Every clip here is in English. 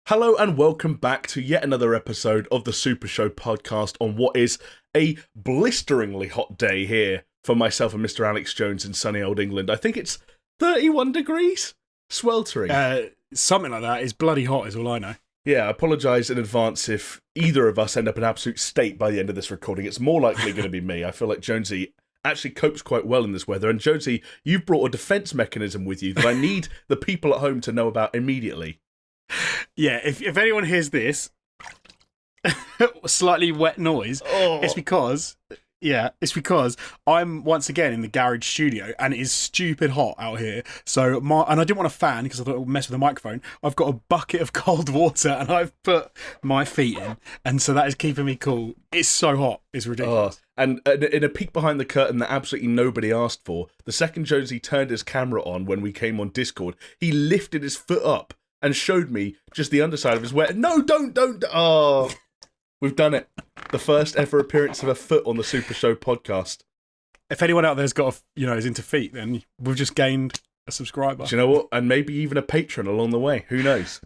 Hello and welcome back to yet another episode of the SuperShow podcast on what is a blisteringly hot day here for myself and Mr. Alex Jones in sunny old England. I think it's 31 degrees? Sweltering. Something like that. It's bloody hot is all I know. Yeah, I apologise in advance if either of us end up in absolute state by the end of this recording. It's more likely going to be me. I feel like Jonesy actually copes quite well in this weather. And Jonesy, you've brought a defence mechanism with you that I need the people at home to know about immediately. Yeah, if anyone hears this slightly wet noise, it's because I'm once again in the garage studio and it is stupid hot out here. So and I didn't want a fan because I thought it would mess with the microphone. I've got a bucket of cold water and I've put my feet in, and so that is keeping me cool. It's so hot, it's ridiculous. And in a peek behind the curtain that absolutely nobody asked for, the second Jonesy turned his camera on when we came on Discord, he lifted his foot up and showed me just the underside of his wet. No, don't. Oh, we've done it. The first ever appearance of a foot on the Super Show podcast. If anyone out there's got is into feet, then we've just gained a subscriber. Do you know what? And maybe even a patron along the way. Who knows?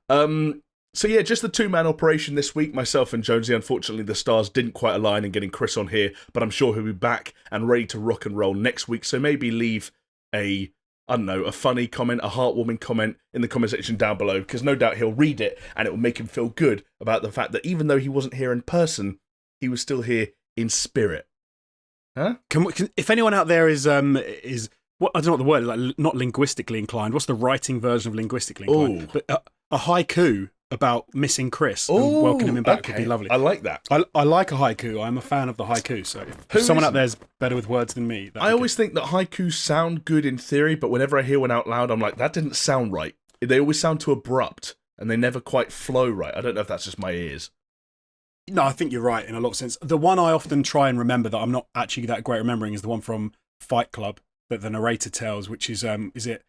So yeah, just the two-man operation this week. Myself and Jonesy. Unfortunately, the stars didn't quite align in getting Chris on here, but I'm sure he'll be back and ready to rock and roll next week. So maybe leave a funny comment, a heartwarming comment in the comment section down below, because no doubt he'll read it and it will make him feel good about the fact that even though he wasn't here in person, he was still here in spirit. Huh? If anyone out there is what I don't know what the word is, like not linguistically inclined. What's the writing version of linguistically inclined? Ooh. But a haiku about missing Chris and welcoming him back would be lovely. I like that. I like a haiku. I'm a fan of the haiku. So if someone out there's better with words than me, I always think that haikus sound good in theory, but whenever I hear one out loud, I'm like, that didn't sound right. They always sound too abrupt, and they never quite flow right. I don't know if that's just my ears. No, I think you're right in a lot of sense. The one I often try and remember that I'm not actually that great remembering is the one from Fight Club that the narrator tells, which is it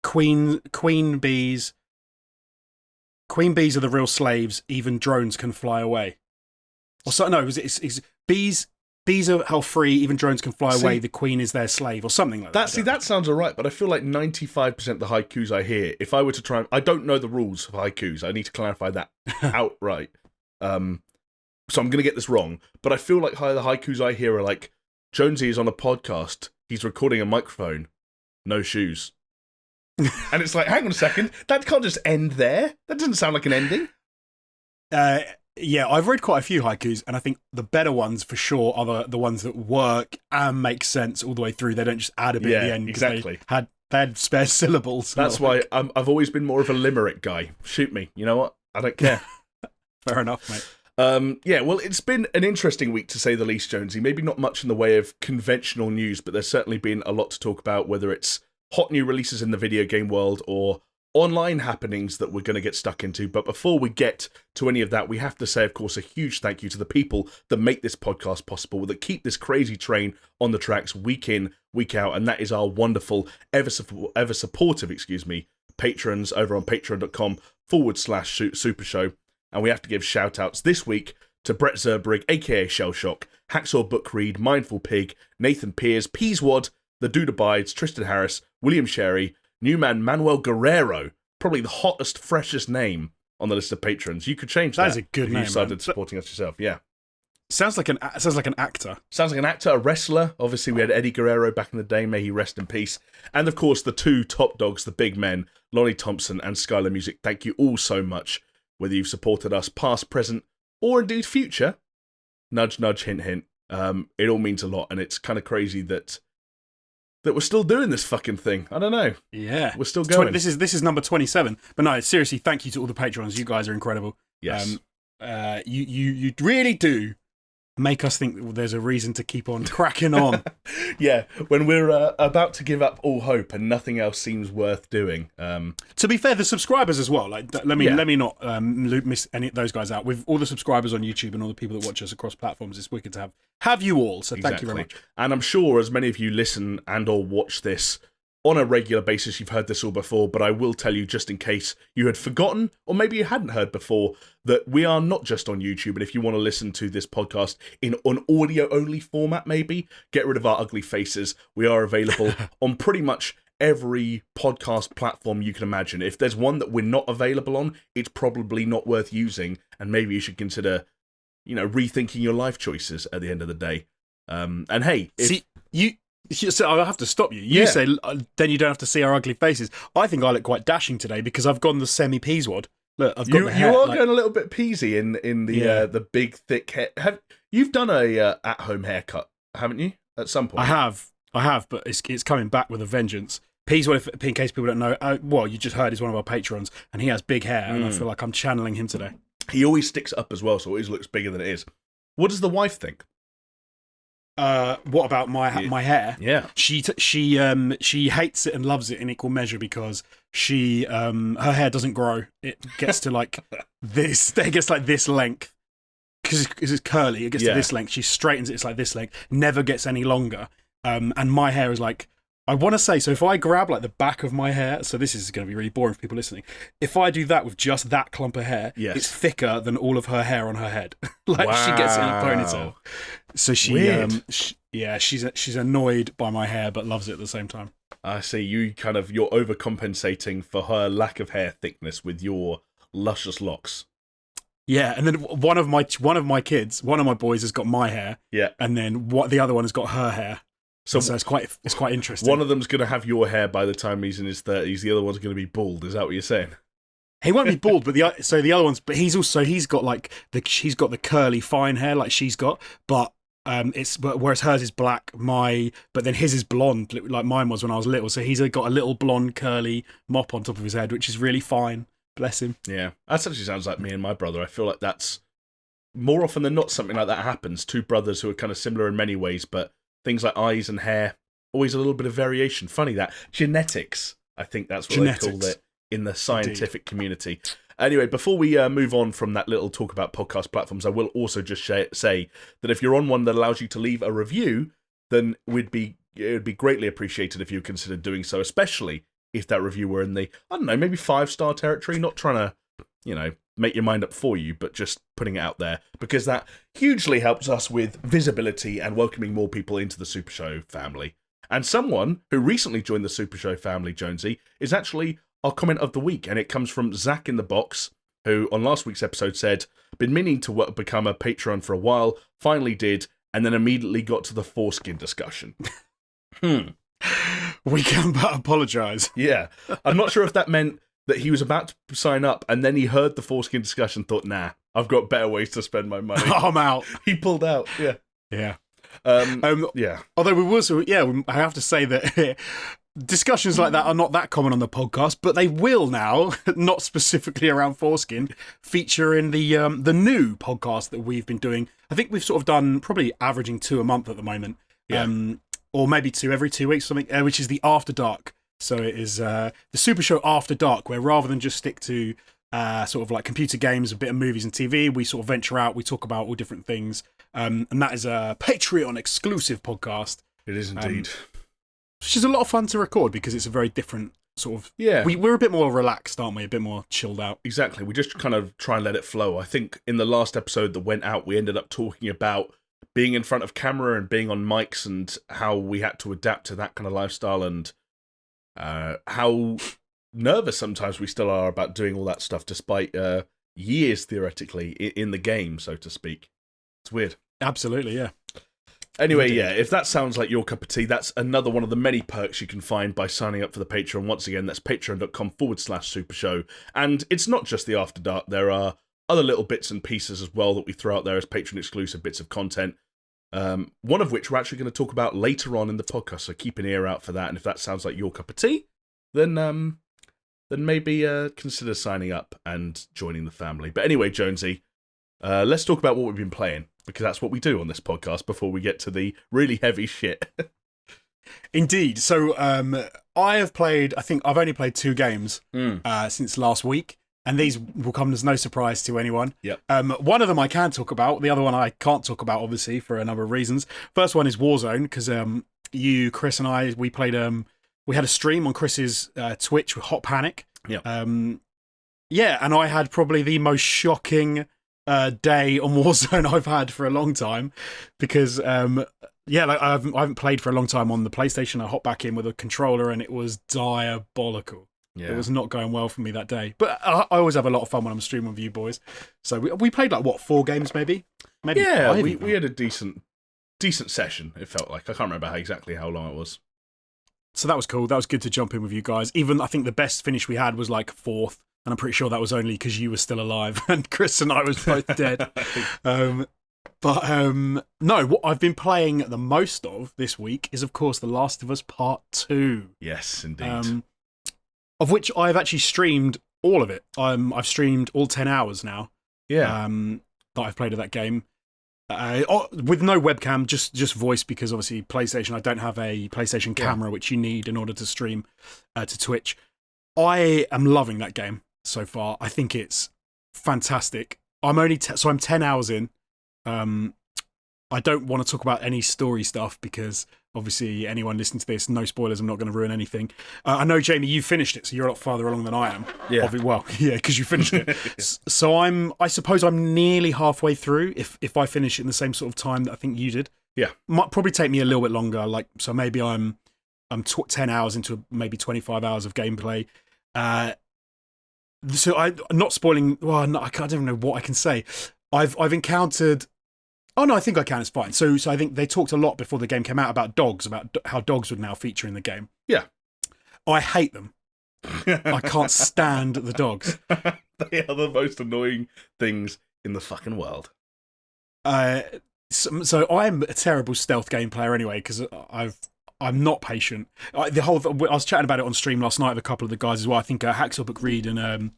Queen bees. Queen bees are the real slaves. Even drones can fly away. Or so no, it's bees. Bees are how free. Even drones can fly away. The queen is their slave, or something like that. That sounds alright, but I feel like 95% of the haikus I hear, if I were to try, I don't know the rules of haikus. I need to clarify that outright. So I'm going to get this wrong, but I feel like the haikus I hear are like, Jonesy is on a podcast. He's recording a microphone. No shoes. And it's like, hang on a second, that can't just end there. That doesn't sound like an ending. Yeah, I've read quite a few haikus, and I think the better ones for sure are the ones that work and make sense all the way through. They don't just add a bit at the end. Exactly. They had spare syllables. That's why I've always been more of a limerick guy. Shoot me. You know what? I don't care. Fair enough, mate. Yeah, well, it's been an interesting week to say the least, Jonesy. Maybe not much in the way of conventional news, but there's certainly been a lot to talk about, whether it's hot new releases in the video game world or online happenings that we're going to get stuck into. But before we get to any of that, we have to say, of course, a huge thank you to the people that make this podcast possible, that keep this crazy train on the tracks week in, week out, and that is our wonderful, ever supportive, patrons over on patreon.com/supershow. And we have to give shout-outs this week to Brett Zerbrig, aka Shellshock, Hacksaw Book Read, Mindful Pig, Nathan Pears, Peaswad, The Dude Abides, Tristan Harris, William Sherry, Newman Manuel Guerrero, probably the hottest, freshest name on the list of patrons. You could change that. That is a good name. You started supporting us yourself, yeah. Sounds like an actor. Sounds like an actor, a wrestler. Obviously, we had Eddie Guerrero back in the day. May he rest in peace. And of course, the two top dogs, the big men, Lonnie Thompson and Skylar Music. Thank you all so much. Whether you've supported us past, present, or indeed future. Nudge, nudge, hint, hint. It all means a lot, and it's kind of crazy that we're still doing this fucking thing. I don't know. Yeah. We're still going. This is number 27. But no, seriously, thank you to all the patrons. You guys are incredible. Yes. You really do make us think that there's a reason to keep on cracking on. Yeah, when we're about to give up all hope and nothing else seems worth doing. To be fair, the subscribers as well. Like, let me not miss any of those guys out. With all the subscribers on YouTube and all the people that watch us across platforms, it's wicked to have you all. So thank you very much. And I'm sure as many of you listen and or watch this on a regular basis, you've heard this all before, but I will tell you just in case you had forgotten, or maybe you hadn't heard before, that we are not just on YouTube, and if you want to listen to this podcast in an audio-only format, maybe, get rid of our ugly faces. We are available on pretty much every podcast platform you can imagine. If there's one that we're not available on, it's probably not worth using, and maybe you should consider, rethinking your life choices at the end of the day. And hey, So I'll have to stop you. You say then you don't have to see our ugly faces. I think I look quite dashing today because I've gone the semi-Peaswad. Look, I've got the hair. You are going a little bit peasy in the big thick hair. You've done a at-home haircut, haven't you? At some point, I have, but it's coming back with a vengeance. Peaswad, in case people don't know, you just heard, he's one of our patrons, and he has big hair, and I feel like I'm channeling him today. He always sticks it up as well, so it always looks bigger than it is. What does the wife think? What about my hair? Yeah, she hates it and loves it in equal measure because she her hair doesn't grow. It gets to like this. It gets like this length because it's curly. It gets to this length. She straightens it. It's like this length. Never gets any longer. And my hair is like, I want to say, so if I grab like the back of my hair, so this is going to be really boring for people listening. If I do that with just that clump of hair, it's thicker than all of her hair on her head. She gets it in a ponytail. So she's annoyed by my hair, but loves it at the same time. I see. You're overcompensating for her lack of hair thickness with your luscious locks. Yeah, and then one of my kids, one of my boys has got my hair. Yeah, and then the other one has got her hair. So it's quite interesting. One of them's going to have your hair by the time he's in his 30s. The other one's going to be bald. Is that what you're saying? He won't be bald, but the other one's. But he's got like he's got the curly fine hair like she's got, but whereas hers is black, but then his is blonde like mine was when I was little. So he's got a little blonde curly mop on top of his head, which is really fine. Bless him. Yeah, that actually sounds like me and my brother. I feel like that's more often than not something like that happens. Two brothers who are kind of similar in many ways, but things like eyes and hair, always a little bit of variation. Funny that. Genetics, I think that's what they call it in the scientific community. Anyway, before we move on from that little talk about podcast platforms, I will also just say that if you're on one that allows you to leave a review, then it would be greatly appreciated if you considered doing so, especially if that review were in the, I don't know, maybe 5-star territory, not trying to, make your mind up for you, but just putting it out there, because that hugely helps us with visibility and welcoming more people into the SuperShow family. And someone who recently joined the SuperShow family, Jonesy, is actually our comment of the week, and it comes from Zach in the Box, who on last week's episode said, been meaning to become a Patron for a while, finally did, and then immediately got to the foreskin discussion. We can but apologise. Yeah. I'm not sure if that meant that he was about to sign up and then he heard the foreskin discussion, thought, nah, I've got better ways to spend my money. I'm out. He pulled out. Yeah. Yeah. Yeah. Although I have to say that discussions like that are not that common on the podcast, but they will now, not specifically around foreskin, feature in the new podcast that we've been doing. I think we've sort of done probably averaging 2 a month at the moment. Yeah. Or maybe 2 every 2 weeks, something, which is the After Dark. So it is the SuperShow After Dark, where rather than just stick to sort of like computer games, a bit of movies and TV, we sort of venture out, we talk about all different things. And that is a Patreon exclusive podcast. It is indeed. Which is a lot of fun to record because it's a very different sort of... Yeah. We're a bit more relaxed, aren't we? A bit more chilled out. Exactly. We just kind of try and let it flow. I think in the last episode that went out, we ended up talking about being in front of camera and being on mics and how we had to adapt to that kind of lifestyle and how nervous sometimes we still are about doing all that stuff despite years, theoretically, in the game, so to speak. It's weird. Absolutely, yeah. Anyway, yeah, if that sounds like your cup of tea, that's another one of the many perks you can find by signing up for the Patreon. Once again, that's patreon.com/supershow. And it's not just the After Dark. There are other little bits and pieces as well that we throw out there as Patreon-exclusive bits of content. One of which we're actually going to talk about later on in the podcast, so keep an ear out for that. And if that sounds like your cup of tea, then maybe consider signing up and joining the family. But anyway, Jonesy, let's talk about what we've been playing, because that's what we do on this podcast before we get to the really heavy shit. Indeed. So I've only played 2 games since last week, and these will come as no surprise to anyone. Yep. One of them I can talk about, the other one I can't talk about, obviously, for a number of reasons. First one is Warzone, because you, Chris, and I, we played... we had a stream on Chris's Twitch with Hot Panic. Yep. Yeah, and I had probably the most shocking day on Warzone I've had for a long time, because yeah, like I haven't played for a long time on the PlayStation. I hopped back in with a controller, and it was diabolical. Yeah. It was not going well for me that day. But I always have a lot of fun when I'm streaming with you boys. So we played like, what, 4 games maybe? Maybe yeah, 5 we had a decent session, it felt like. I can't remember exactly how long it was. So that was cool. That was good to jump in with you guys. Even I think the best finish we had was like 4th. And I'm pretty sure that was only because you were still alive and Chris and I was both dead. No, what I've been playing the most of this week is, of course, The Last of Us Part 2. Yes, indeed. Of which I've actually streamed all of it. I've streamed all 10 hours now. Yeah. That I've played of that game. With no webcam, just voice, because obviously PlayStation, I don't have a PlayStation camera, which you need in order to stream to Twitch. I am loving that game so far. I think it's fantastic. I'm 10 hours in. I don't want to talk about any story stuff because obviously anyone listening to this, no spoilers, I'm not going to ruin anything. I know, Jamie, you finished it, so you're a lot farther along than I am. Yeah. Well, yeah, because you finished it. So I suppose I'm nearly halfway through if I finish it in the same sort of time that I think you did. Yeah. Might probably take me a little bit longer. So maybe I'm 10 hours into maybe 25 hours of gameplay. So I'm not spoiling. Well, no, I don't know what I can say. I've encountered. Oh no, I think I can. It's fine. So I think they talked a lot before the game came out about dogs, about how dogs would now feature in the game. Yeah, I hate them. I can't stand the dogs. They are the most annoying things in the fucking world. So I'm a terrible stealth game player anyway because I'm not I was chatting about it on stream last night with a couple of the guys as well. I think Hacksaw Reed and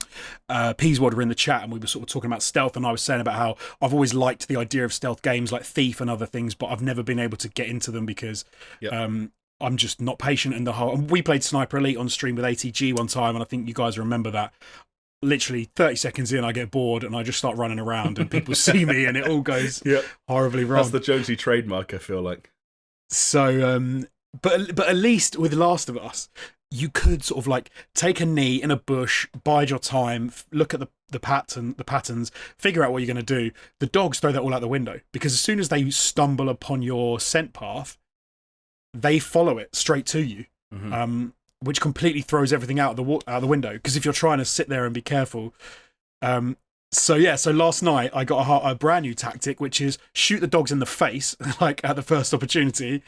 Peaswad were in the chat, and we were sort of talking about stealth, and I was saying about how I've always liked the idea of stealth games like Thief and other things, but I've never been able to get into them because I'm just not patient in the whole. And we played Sniper Elite on stream with ATG one time, and I think you guys remember that. Literally 30 seconds in, I get bored and I just start running around, and people see me, and it all goes horribly wrong. That's the Jonesy trademark, I feel like. So, But at least with Last of Us, you could sort of like take a knee in a bush, bide your time, look at the patterns, figure out what you're going to do. The dogs throw that all out the window because as soon as they stumble upon your scent path, they follow it straight to you, which completely throws everything out the window. Because if you're trying to sit there and be careful, So last night I got a brand new tactic, which is shoot the dogs in the face, like at the first opportunity,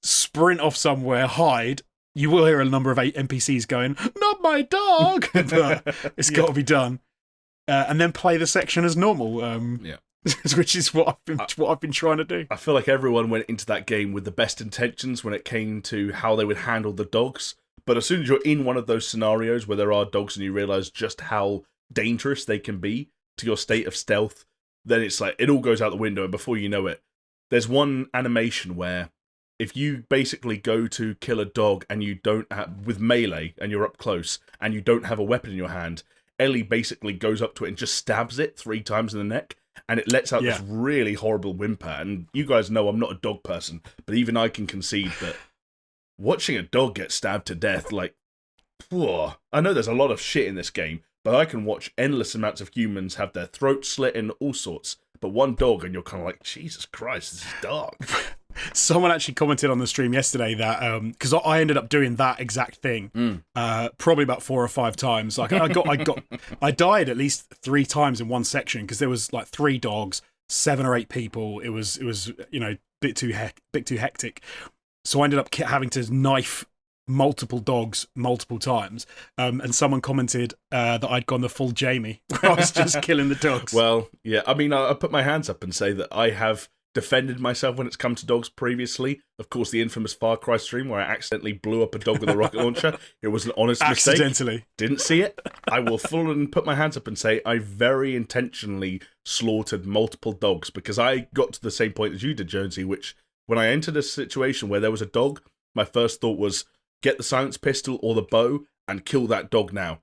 sprint off somewhere, hide. You will hear a number of NPCs going, "Not my dog," but it's got to be done, and then play the section as normal. Which is what I've been trying to do. I feel like everyone went into that game with the best intentions when it came to how they would handle the dogs. But as soon as you're in one of those scenarios where there are dogs and you realise just how dangerous they can be to your state of stealth, then it's like it all goes out the window, and before you know it, there's one animation where if you basically go to kill a dog and you don't have, with melee, and you're up close and you don't have a weapon in your hand, Ellie basically goes up to it and just stabs it 3 times in the neck, and it lets out this really horrible whimper. And you guys know I'm not a dog person, but even I can concede that watching a dog get stabbed to death, like, I know there's a lot of shit in this game, but I can watch endless amounts of humans have their throats slit and all sorts. But one dog, and you're kind of like, Jesus Christ, this is dark. Someone actually commented on the stream yesterday that because I ended up doing that exact thing, probably about 4 or 5 times. Like I died at least 3 times in one section because there was like 3 dogs, 7 or 8 people. It was bit too hectic. So I ended up having to knife multiple dogs multiple times, and someone commented that I'd gone the full Jamie. I was just killing the dogs. Well, yeah, I mean, I put my hands up and say that I have defended myself when it's come to dogs previously. Of course, the infamous Far Cry stream where I accidentally blew up a dog with a rocket launcher. It was an honest mistake. Accidentally. Didn't see it. I will full and put my hands up and say I very intentionally slaughtered multiple dogs because I got to the same point as you did, Jonesy, which when I entered a situation where there was a dog, my first thought was, get the silence pistol or the bow and kill that dog now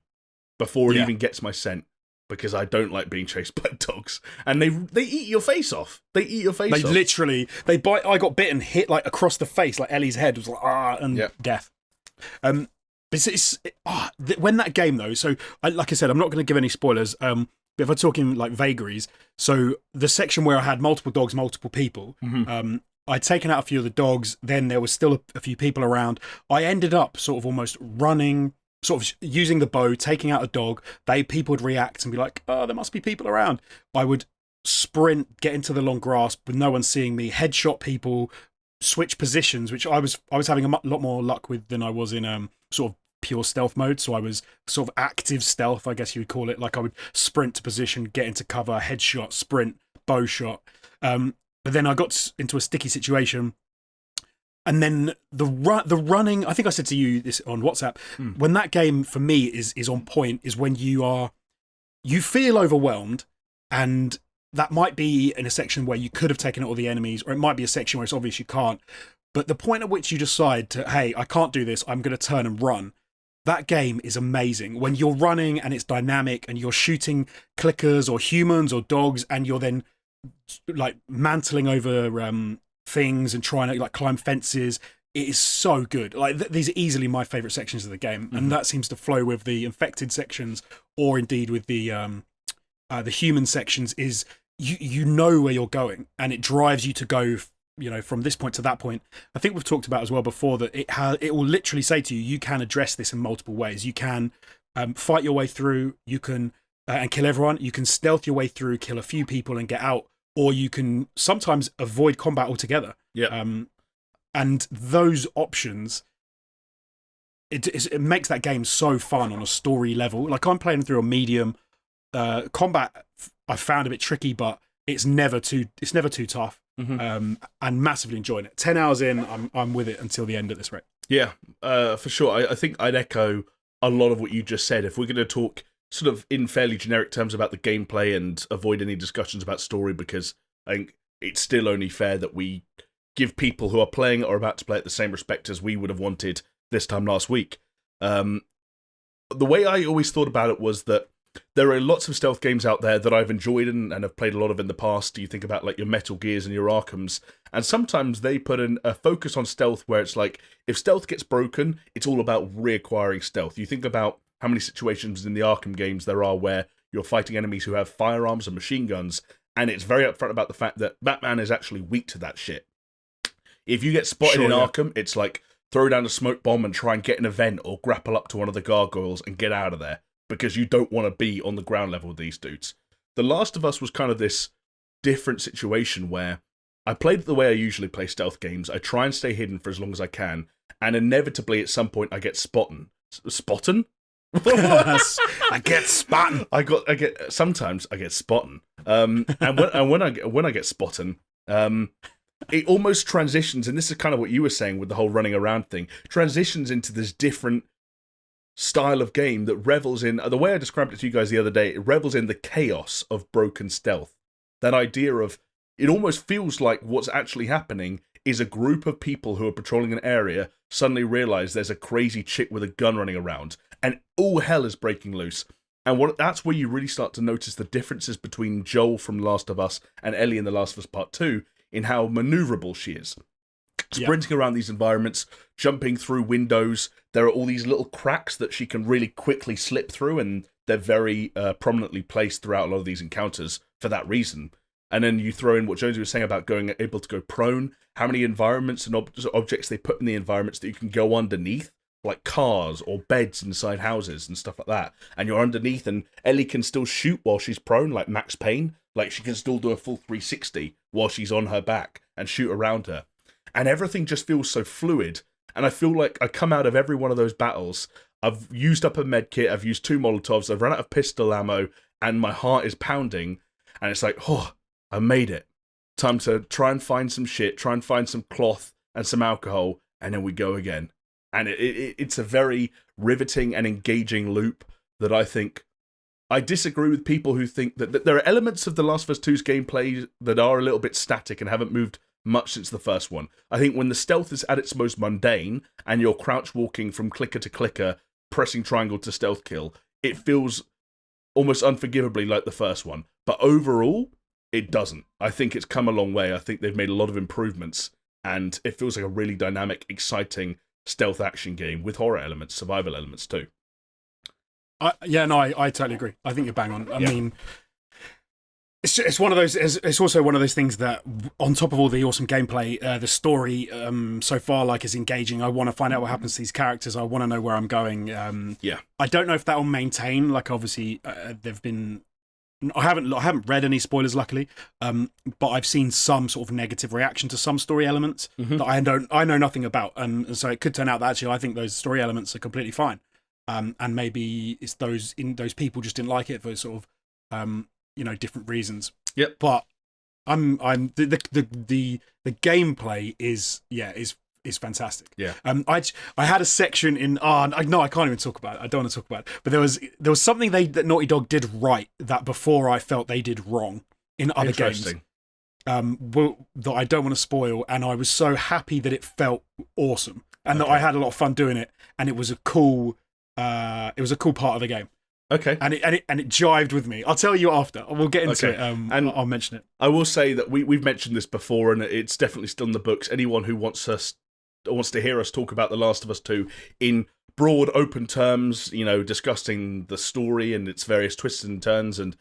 before it even gets my scent, because I don't like being chased by dogs. And they eat your face off. They eat your face off. They literally, they bite. I got bitten, hit like across the face, like Ellie's head was like, and death. When that game though, so like I said, I'm not going to give any spoilers. But if I'm talking like vagaries, so the section where I had multiple dogs, multiple people, I'd taken out a few of the dogs. Then there was still a few people around. I ended up sort of almost running, sort of using the bow, taking out a dog. People would react and be like, "Oh, there must be people around." I would sprint, get into the long grass with no one seeing me, headshot people, switch positions, which I was having a lot more luck with than I was in sort of pure stealth mode. So I was sort of active stealth, I guess you would call it. Like I would sprint to position, get into cover, headshot, sprint, bow shot. But then I got into a sticky situation. And then the running, I think I said to you this on WhatsApp, when that game for me is on point is when you feel overwhelmed, and that might be in a section where you could have taken out all the enemies, or it might be a section where it's obvious you can't. But the point at which you decide to, hey, I can't do this, I'm going to turn and run. That game is amazing. When you're running and it's dynamic and you're shooting clickers or humans or dogs, and you're then like mantling over things and trying to like climb fences, it is so good. Like these are easily my favorite sections of the game, and that seems to flow with the infected sections, or indeed with the human sections. Is you know where you're going, and it drives you to go, from this point to that point. I think we've talked about as well before that it will literally say to you, you can address this in multiple ways. You can fight your way through, you can and kill everyone. You can stealth your way through, kill a few people and get out, or you can sometimes avoid combat altogether. Yeah. And those options, it makes that game so fun on a story level. Like I'm playing through a medium. Combat I found a bit tricky, but it's never too tough. And massively enjoying it. 10 hours in, I'm with it until the end at this rate. Yeah, for sure. I think I'd echo a lot of what you just said. If we're going to talk sort of in fairly generic terms about the gameplay and avoid any discussions about story, because I think it's still only fair that we give people who are playing or about to play it the same respect as we would have wanted this time last week. The way I always thought about it was that there are lots of stealth games out there that I've enjoyed and have played a lot of in the past. You think about like your Metal Gears and your Arkhams, and sometimes they put in a focus on stealth where it's like, if stealth gets broken, it's all about reacquiring stealth. You think about how many situations in the Arkham games there are where you're fighting enemies who have firearms and machine guns, and it's very upfront about the fact that Batman is actually weak to that shit. If you get spotted in Arkham, it's like throw down a smoke bomb and try and get in a vent or grapple up to one of the gargoyles and get out of there, because you don't want to be on the ground level with these dudes. The Last of Us was kind of this different situation where I played it the way I usually play stealth games. I try and stay hidden for as long as I can, and inevitably at some point I get spotted. Spotted? I get spotted. Sometimes I get spotted. And when I get spotted, it almost transitions, and this is kind of what you were saying with the whole running around thing, transitions into this different style of game that revels in, the way I described it to you guys the other day, it revels in the chaos of broken stealth. That idea of, it almost feels like what's actually happening is a group of people who are patrolling an area suddenly realize there's a crazy chick with a gun running around, and all hell is breaking loose. And that's where you really start to notice the differences between Joel from Last of Us and Ellie in The Last of Us Part 2 in how maneuverable she is. Sprinting around these environments, jumping through windows. There are all these little cracks that she can really quickly slip through, and they're very prominently placed throughout a lot of these encounters for that reason. And then you throw in what Jonesy was saying about able to go prone, how many environments and objects they put in the environments that you can go underneath, like cars or beds inside houses and stuff like that. And you're underneath, and Ellie can still shoot while she's prone, like Max Payne. Like she can still do a full 360 while she's on her back and shoot around her. And everything just feels so fluid. And I feel like I come out of every one of those battles, I've used up a med kit, I've used 2 Molotovs, I've run out of pistol ammo, and my heart is pounding. And it's like, oh, I made it. Time to try and find some shit, try and find some cloth and some alcohol, and then we go again. And it's a very riveting and engaging loop that I think... I disagree with people who think that there are elements of The Last of Us 2's gameplay that are a little bit static and haven't moved much since the first one. I think when the stealth is at its most mundane and you're crouch walking from clicker to clicker, pressing triangle to stealth kill, it feels almost unforgivably like the first one. But overall, it doesn't. I think it's come a long way. I think they've made a lot of improvements, and it feels like a really dynamic, exciting stealth action game with horror elements, survival elements too. I totally agree. I think you're bang on. I mean, It's one of those. It's also one of those things that, on top of all the awesome gameplay, the story so far like is engaging. I want to find out what happens to these characters. I want to know where I'm going. Yeah, I don't know if that will maintain. Like, obviously, there've been. I haven't read any spoilers, luckily, but I've seen some sort of negative reaction to some story elements that I know nothing about, and so it could turn out that actually I think those story elements are completely fine, and maybe it's those people just didn't like it for sort of different reasons. Yep. But the gameplay is fantastic. Yeah. I had a section in no, I can't even talk about it. I don't want to talk about it. But there was something that Naughty Dog did right that before I felt they did wrong in other games. That I don't want to spoil, and I was so happy that it felt awesome and that I had a lot of fun doing it, and it was a cool part of the game. Okay. And it jived with me. I'll tell you after. We'll get into it. And I'll mention it. I will say that we've mentioned this before, and it's definitely still in the books. Anyone who wants to hear us talk about The Last of Us 2 in broad, open terms, discussing the story and its various twists and turns and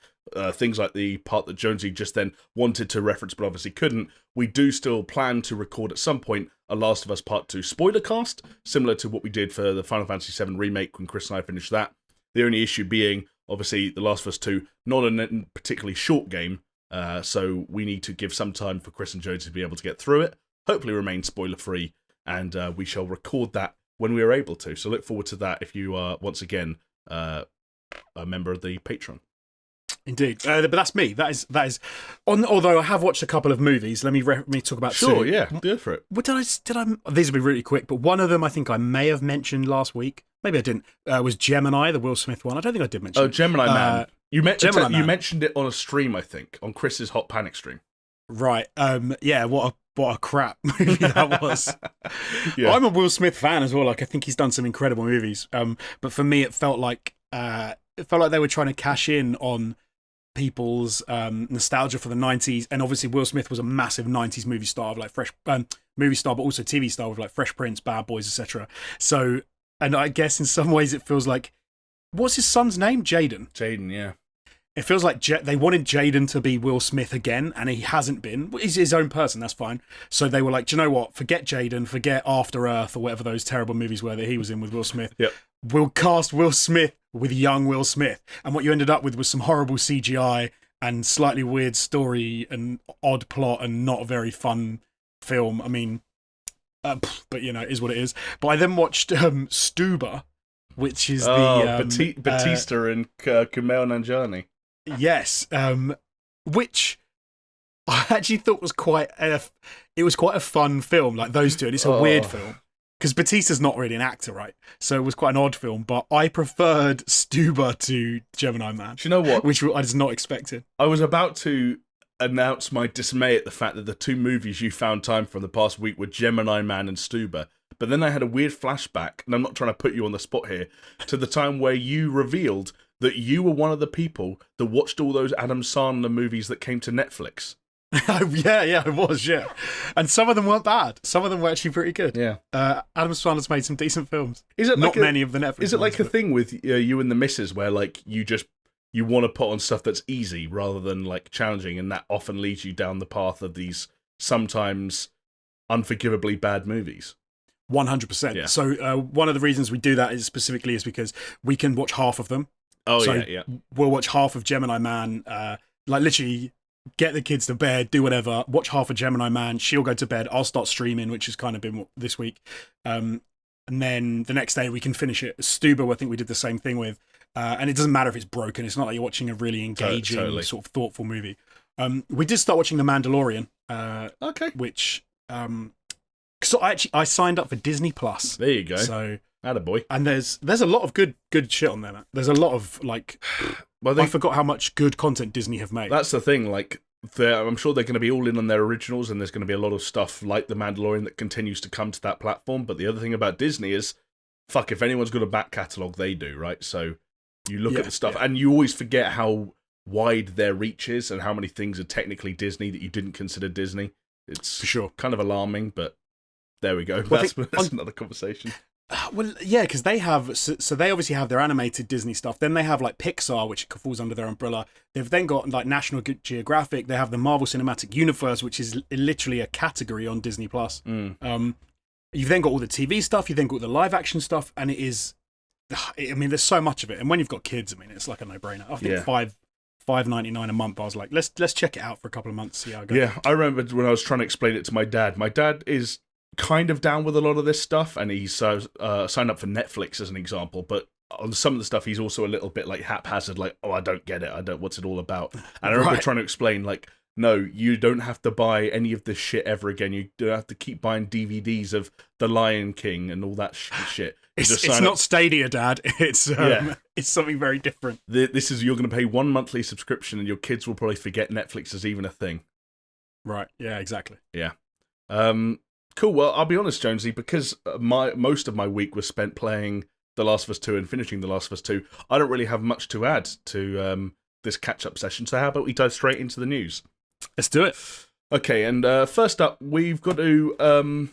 things like the part that Jonesy just then wanted to reference but obviously couldn't, we do still plan to record at some point a Last of Us Part 2 spoiler cast, similar to what we did for the Final Fantasy VII Remake when Chris and I finished that. The only issue being, obviously, The Last of Us 2, not a particularly short game, so we need to give some time for Chris and Jonesy to be able to get through it, hopefully remain spoiler-free, and we shall record that when we are able to. So look forward to that if you are, once again, a member of the Patron. Indeed, but that's me. That is. Although I have watched a couple of movies, let me talk about. Sure, two. Yeah, do it for it. What did I? These will be really quick, but one of them I think I may have mentioned last week. Maybe I didn't. Was Gemini, the Will Smith one? I don't think I did mention. Oh, Gemini Man. You mentioned it on a stream, I think, on Chris's Hot Panic stream. Right. Yeah. What a crap movie that was. Yeah. I'm a Will Smith fan as well. Like, I think he's done some incredible movies. But for me, it felt like they were trying to cash in on people's nostalgia for the 90s, and obviously Will Smith was a massive 90s movie star, like movie star, but also TV star with like Fresh Prince, Bad Boys, etc. So, and I guess in some ways it feels like, what's his son's name? Jaden, yeah. It feels like they wanted Jaden to be Will Smith again, and he hasn't been. He's his own person, that's fine. So they were like, do you know what? Forget Jaden, forget After Earth, or whatever those terrible movies were that he was in with Will Smith. Yep. We'll cast Will Smith with young Will Smith. And what you ended up with was some horrible CGI and slightly weird story and odd plot and not a very fun film. I mean, but it is what it is. But I then watched Stuba, which is Batista and Kumail Nanjiani. Yes, which I actually thought was quite a fun film, like those two, and it's a weird film because Batista's not really an actor, right? So it was quite an odd film, but I preferred Stuba to Gemini Man. Do you know what? Which I was not expecting. I was about to announce my dismay at the fact that the two movies you found time for in the past week were Gemini Man and Stuba, but then I had a weird flashback, and I'm not trying to put you on the spot here, to the time where you revealed that you were one of the people that watched all those Adam Sandler movies that came to Netflix. yeah, I was, yeah. And some of them weren't bad. Some of them were actually pretty good. Yeah. Adam Sandler's made some decent films. Is it not many of the Netflix Is it like ones, a thing with you and the missus where like you want to put on stuff that's easy rather than like challenging, and that often leads you down the path of these sometimes unforgivably bad movies? 100%. Yeah. So one of the reasons we do that is because we can watch half of them. Oh, so yeah. We'll watch half of Gemini Man, like literally get the kids to bed, do whatever, watch half of Gemini Man, she'll go to bed, I'll start streaming, which has kind of been this week. And then the next day we can finish it. Stuba, I think we did the same thing with. And it doesn't matter if it's broken, it's not like you're watching a really engaging, sort of thoughtful movie. We did start watching The Mandalorian. Okay. Which, so I signed up for Disney Plus. There you go. So, attaboy. And there's a lot of good shit on there, man. There's a lot of like, I forgot how much good content Disney have made. That's the thing. Like, I'm sure they're going to be all in on their originals, and there's going to be a lot of stuff like The Mandalorian that continues to come to that platform. But the other thing about Disney is, fuck, if anyone's got a back catalogue, they do, right? So you look at the stuff, and you always forget how wide their reach is and how many things are technically Disney that you didn't consider Disney. It's for sure kind of alarming, but there we go. Well, That's another conversation. Well, yeah, because they have, so they obviously have their animated Disney stuff. Then they have like Pixar, which falls under their umbrella. They've then got like National Geographic. They have the Marvel Cinematic Universe, which is literally a category on Disney Plus. You've then got all the TV stuff. You've then got the live action stuff, and it is, I mean, there's so much of it. And when you've got kids, I mean, it's like a no brainer. I think $5.99 a month. I was like, let's check it out for a couple of months, see how it goes. Yeah, I remember when I was trying to explain it to my dad. My dad is kind of down with a lot of this stuff, and he's signed up for Netflix as an example, but on some of the stuff he's also a little bit like haphazard, like, oh, I don't get it, what's it all about. And I remember trying to explain, like, no, you don't have to buy any of this shit ever again. You don't have to keep buying DVDs of The Lion King and all that shit. It's not Stadia, Dad. It's something very different. This is, you're going to pay one monthly subscription and your kids will probably forget Netflix is even a thing. Right, yeah, exactly. Yeah. Cool. Well, I'll be honest, Jonesy, because most of my week was spent playing The Last of Us 2 and finishing The Last of Us 2, I don't really have much to add to this catch-up session. So how about we dive straight into the news? Let's do it. Okay, and first up, we've got to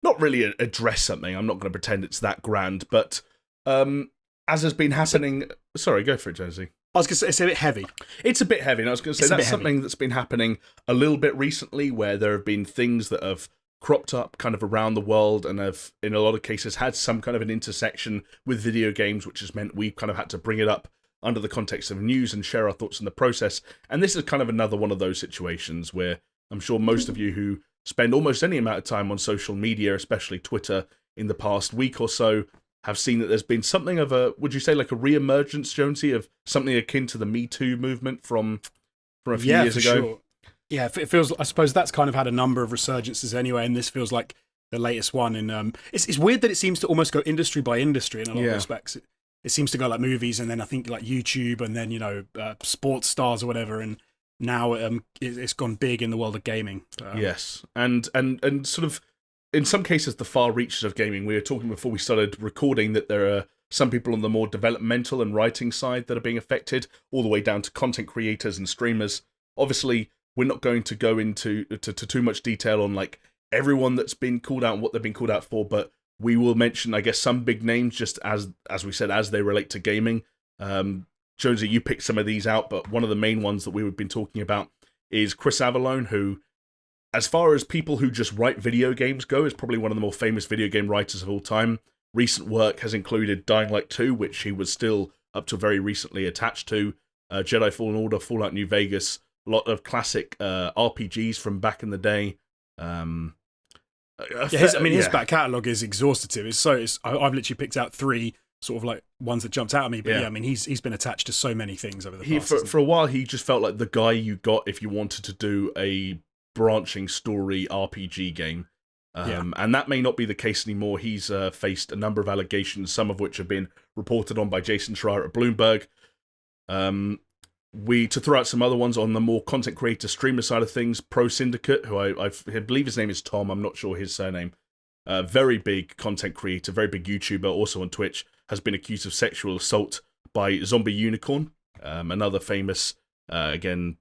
not really address something. I'm not going to pretend it's that grand, but as has been happening... Sorry, go for it, Jonesy. I was going to say, it's a bit heavy. It's a bit heavy, and I was going to say that's something that's been happening a little bit recently, where there have been things that have cropped up kind of around the world and have, in a lot of cases, had some kind of an intersection with video games, which has meant we've kind of had to bring it up under the context of news and share our thoughts in the process. And this is kind of another one of those situations where I'm sure most of you who spend almost any amount of time on social media, especially Twitter, in the past week or so, have seen that there's been something of a, would you say, like a re-emergence, Jonesy, of something akin to the Me Too movement from a few years ago? Sure. Yeah, it feels. I suppose that's kind of had a number of resurgences anyway, and this feels like the latest one. And it's weird that it seems to almost go industry by industry in a lot of respects. It seems to go like movies, and then I think like YouTube, and then sports stars or whatever, and now it's gone big in the world of gaming. Yes, and sort of in some cases the far reaches of gaming. We were talking before we started recording that there are some people on the more developmental and writing side that are being affected, all the way down to content creators and streamers. Obviously, we're not going to go into too much detail on like everyone that's been called out and what they've been called out for, but we will mention, I guess, some big names just as we said, as they relate to gaming. Jonesy, you picked some of these out, but one of the main ones that we've been talking about is Chris Avellone, who, as far as people who just write video games go, is probably one of the more famous video game writers of all time. Recent work has included Dying Light 2, which he was still up to very recently attached to, Jedi Fallen Order, Fallout New Vegas, a lot of classic RPGs from back in the day. His back catalogue is exhaustive. I've literally picked out three sort of like ones that jumped out at me. But I mean, he's been attached to so many things over the past. For a while, he just felt like the guy you got if you wanted to do a branching story RPG game. And that may not be the case anymore. He's faced a number of allegations, some of which have been reported on by Jason Schreier at Bloomberg. To throw out some other ones on the more content creator streamer side of things, Pro Syndicate, who I believe his name is Tom, I'm not sure his surname, very big content creator, very big YouTuber, also on Twitch, has been accused of sexual assault by Zombie Unicorn, another famous, content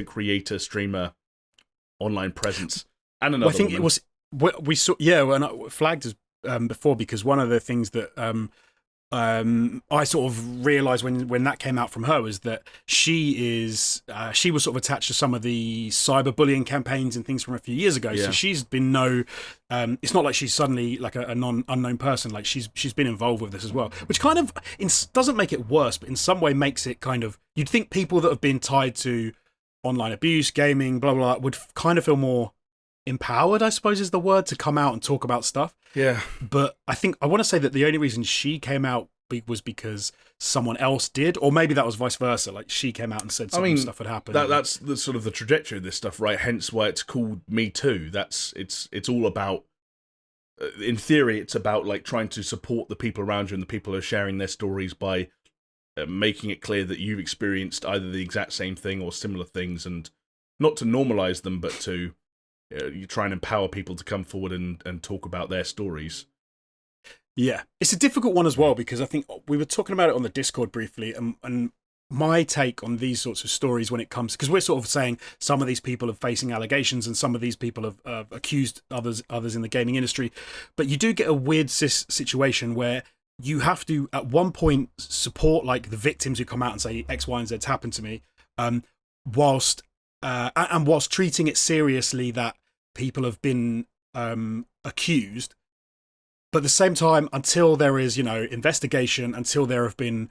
creator, streamer, online presence, and another. I think it was we saw. Yeah, when I flagged as before, because one of the things that I sort of realised when that came out from her was that she was sort of attached to some of the cyberbullying campaigns and things from a few years ago. Yeah. So she's been it's not like she's suddenly like a unknown person. Like she's been involved with this as well, which kind of doesn't make it worse, but in some way makes it kind of, you'd think people that have been tied to online abuse, gaming, blah, blah, blah, would kind of feel more empowered, I suppose is the word, to come out and talk about stuff. Yeah. But I want to say that the only reason she came out was because someone else did, or maybe that was vice versa. Like she came out and said stuff had happened. That's the sort of the trajectory of this stuff, right? Hence why it's called Me Too. It's all about, in theory, it's about like trying to support the people around you and the people who are sharing their stories by making it clear that you've experienced either the exact same thing or similar things, and not to normalize them, but to you try and empower people to come forward and talk about their stories. Yeah, it's a difficult one as well, because I think we were talking about it on the Discord briefly, and my take on these sorts of stories when it comes, because we're sort of saying some of these people are facing allegations and some of these people have accused others in the gaming industry, but you do get a weird situation where you have to at one point support like the victims who come out and say X, Y, and Z's happened to me, whilst treating it seriously that people have been accused. But at the same time, until there is, investigation, until there have been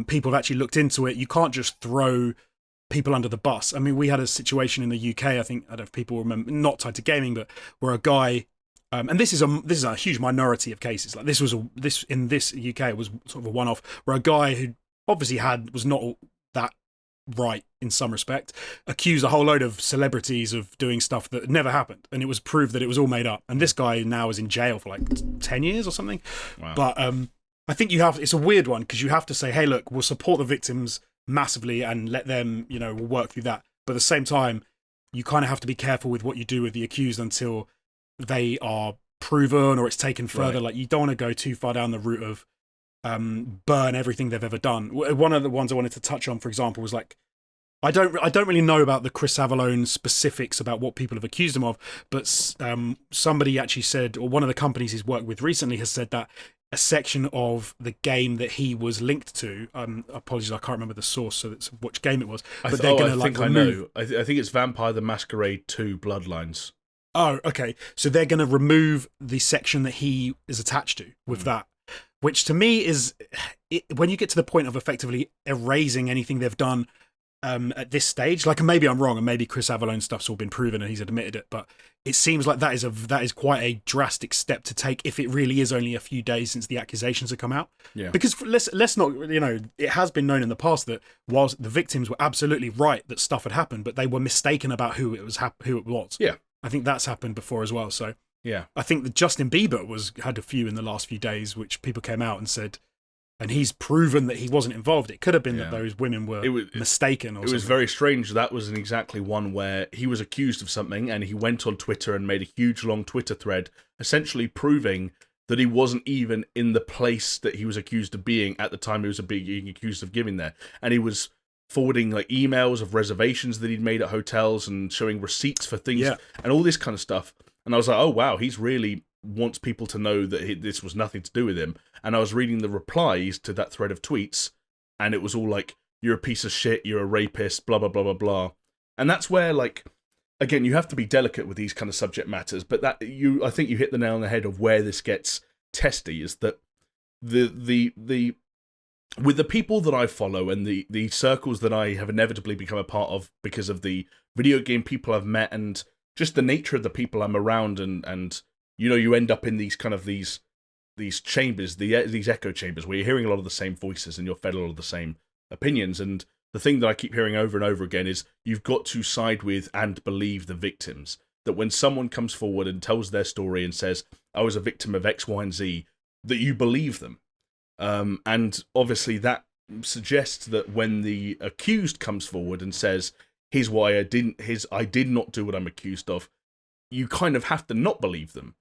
people have actually looked into it, you can't just throw people under the bus. I mean, we had a situation in the UK, I don't know if people remember, not tied to gaming, but where a guy, and this is a huge minority of cases. Like this in this UK, it was sort of a one-off, where a guy who obviously was not that right in some respect, accused a whole load of celebrities of doing stuff that never happened, and it was proved that it was all made up. And this guy now is in jail for like 10 years or something. Wow. But I think it's a weird one, because you have to say, hey, look, we'll support the victims massively and let them, we'll work through that. But at the same time, you kind of have to be careful with what you do with the accused until they are proven or it's taken further. Right. Like, you don't want to go too far down the route of burn everything they've ever done. One of the ones I wanted to touch on, for example, was like, I don't really know about the Chris Avellone specifics about what people have accused him of, but somebody actually said, or one of the companies he's worked with recently has said that a section of the game that he was linked to, apologies, I can't remember the source, so that's which game it was. But they're going to like remove. I think it's Vampire the Masquerade 2 Bloodlines. Oh, okay. So they're going to remove the section that he is attached to with that, which to me is, when you get to the point of effectively erasing anything they've done at this stage, like, and maybe I'm wrong, and maybe Chris Avallone's stuff's all been proven and he's admitted it, but it seems like that is quite a drastic step to take if it really is only a few days since the accusations have come out. Yeah. Because let's not, it has been known in the past that whilst the victims were absolutely right that stuff had happened, but they were mistaken about who it was. Yeah. I think that's happened before as well. So yeah, I think that Justin Bieber had a few in the last few days, which people came out and said, and he's proven that he wasn't involved. It could have been that those women were mistaken or something. It was very strange. That was exactly one where he was accused of something and he went on Twitter and made a huge long Twitter thread essentially proving that he wasn't even in the place that he was accused of being at the time he was being accused of giving there. And he was forwarding like emails of reservations that he'd made at hotels and showing receipts for things and all this kind of stuff. And I was like, oh wow, he's really wants people to know that this was nothing to do with him. And I was reading the replies to that thread of tweets, and it was all like, you're a piece of shit, you're a rapist, blah, blah, blah, blah, blah. And that's where, like, again, you have to be delicate with these kind of subject matters, but I think you hit the nail on the head of where this gets testy, is that the with the people that I follow and the circles that I have inevitably become a part of because of the video game people I've met and just the nature of the people I'm around, and you end up in these kind of these chambers, these echo chambers where you're hearing a lot of the same voices and you're fed a lot of the same opinions. And the thing that I keep hearing over and over again is you've got to side with and believe the victims. That when someone comes forward and tells their story and says, I was a victim of X, Y, and Z, that you believe them. And obviously that suggests that when the accused comes forward and says, here's why I did not do what I'm accused of, you kind of have to not believe them.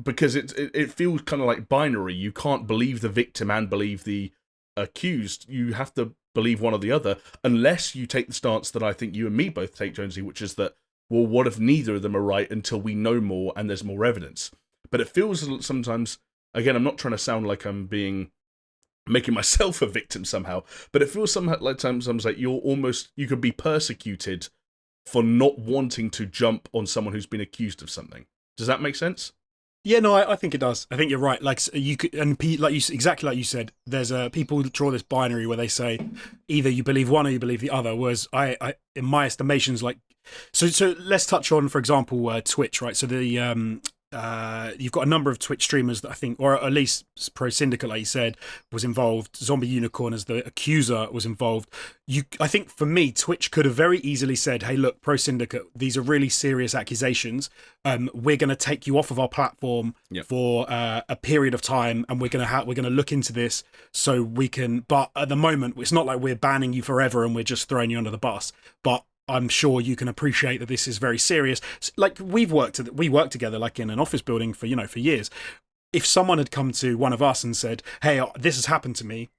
Because it feels kind of like binary. You can't believe the victim and believe the accused. You have to believe one or the other, unless you take the stance that I think you and me both take, Jonesy, which is that, well, what if neither of them are right until we know more and there's more evidence? But it feels sometimes, again, I'm not trying to sound like I'm making myself a victim somehow, but it feels somehow like sometimes like you could be persecuted for not wanting to jump on someone who's been accused of something. Does that make sense? Yeah, no, I think it does. I think you're right. Like you could, and exactly like you said, there's people draw this binary where they say either you believe one or you believe the other. Whereas I in my estimations, like, so let's touch on, for example, Twitch, right? So you've got a number of Twitch streamers that I think, or at least Pro Syndicate, like you said, was involved. Zombie Unicorn as the accuser was involved. I think for me, Twitch could have very easily said, hey, look, Pro Syndicate, these are really serious accusations. We're going to take you off of our platform for a period of time, and we're going to look into this so we can. But at the moment, it's not like we're banning you forever and we're just throwing you under the bus. But I'm sure you can appreciate that this is very serious. Like we work together, like in an office building for years. If someone had come to one of us and said, "Hey, this has happened to me,"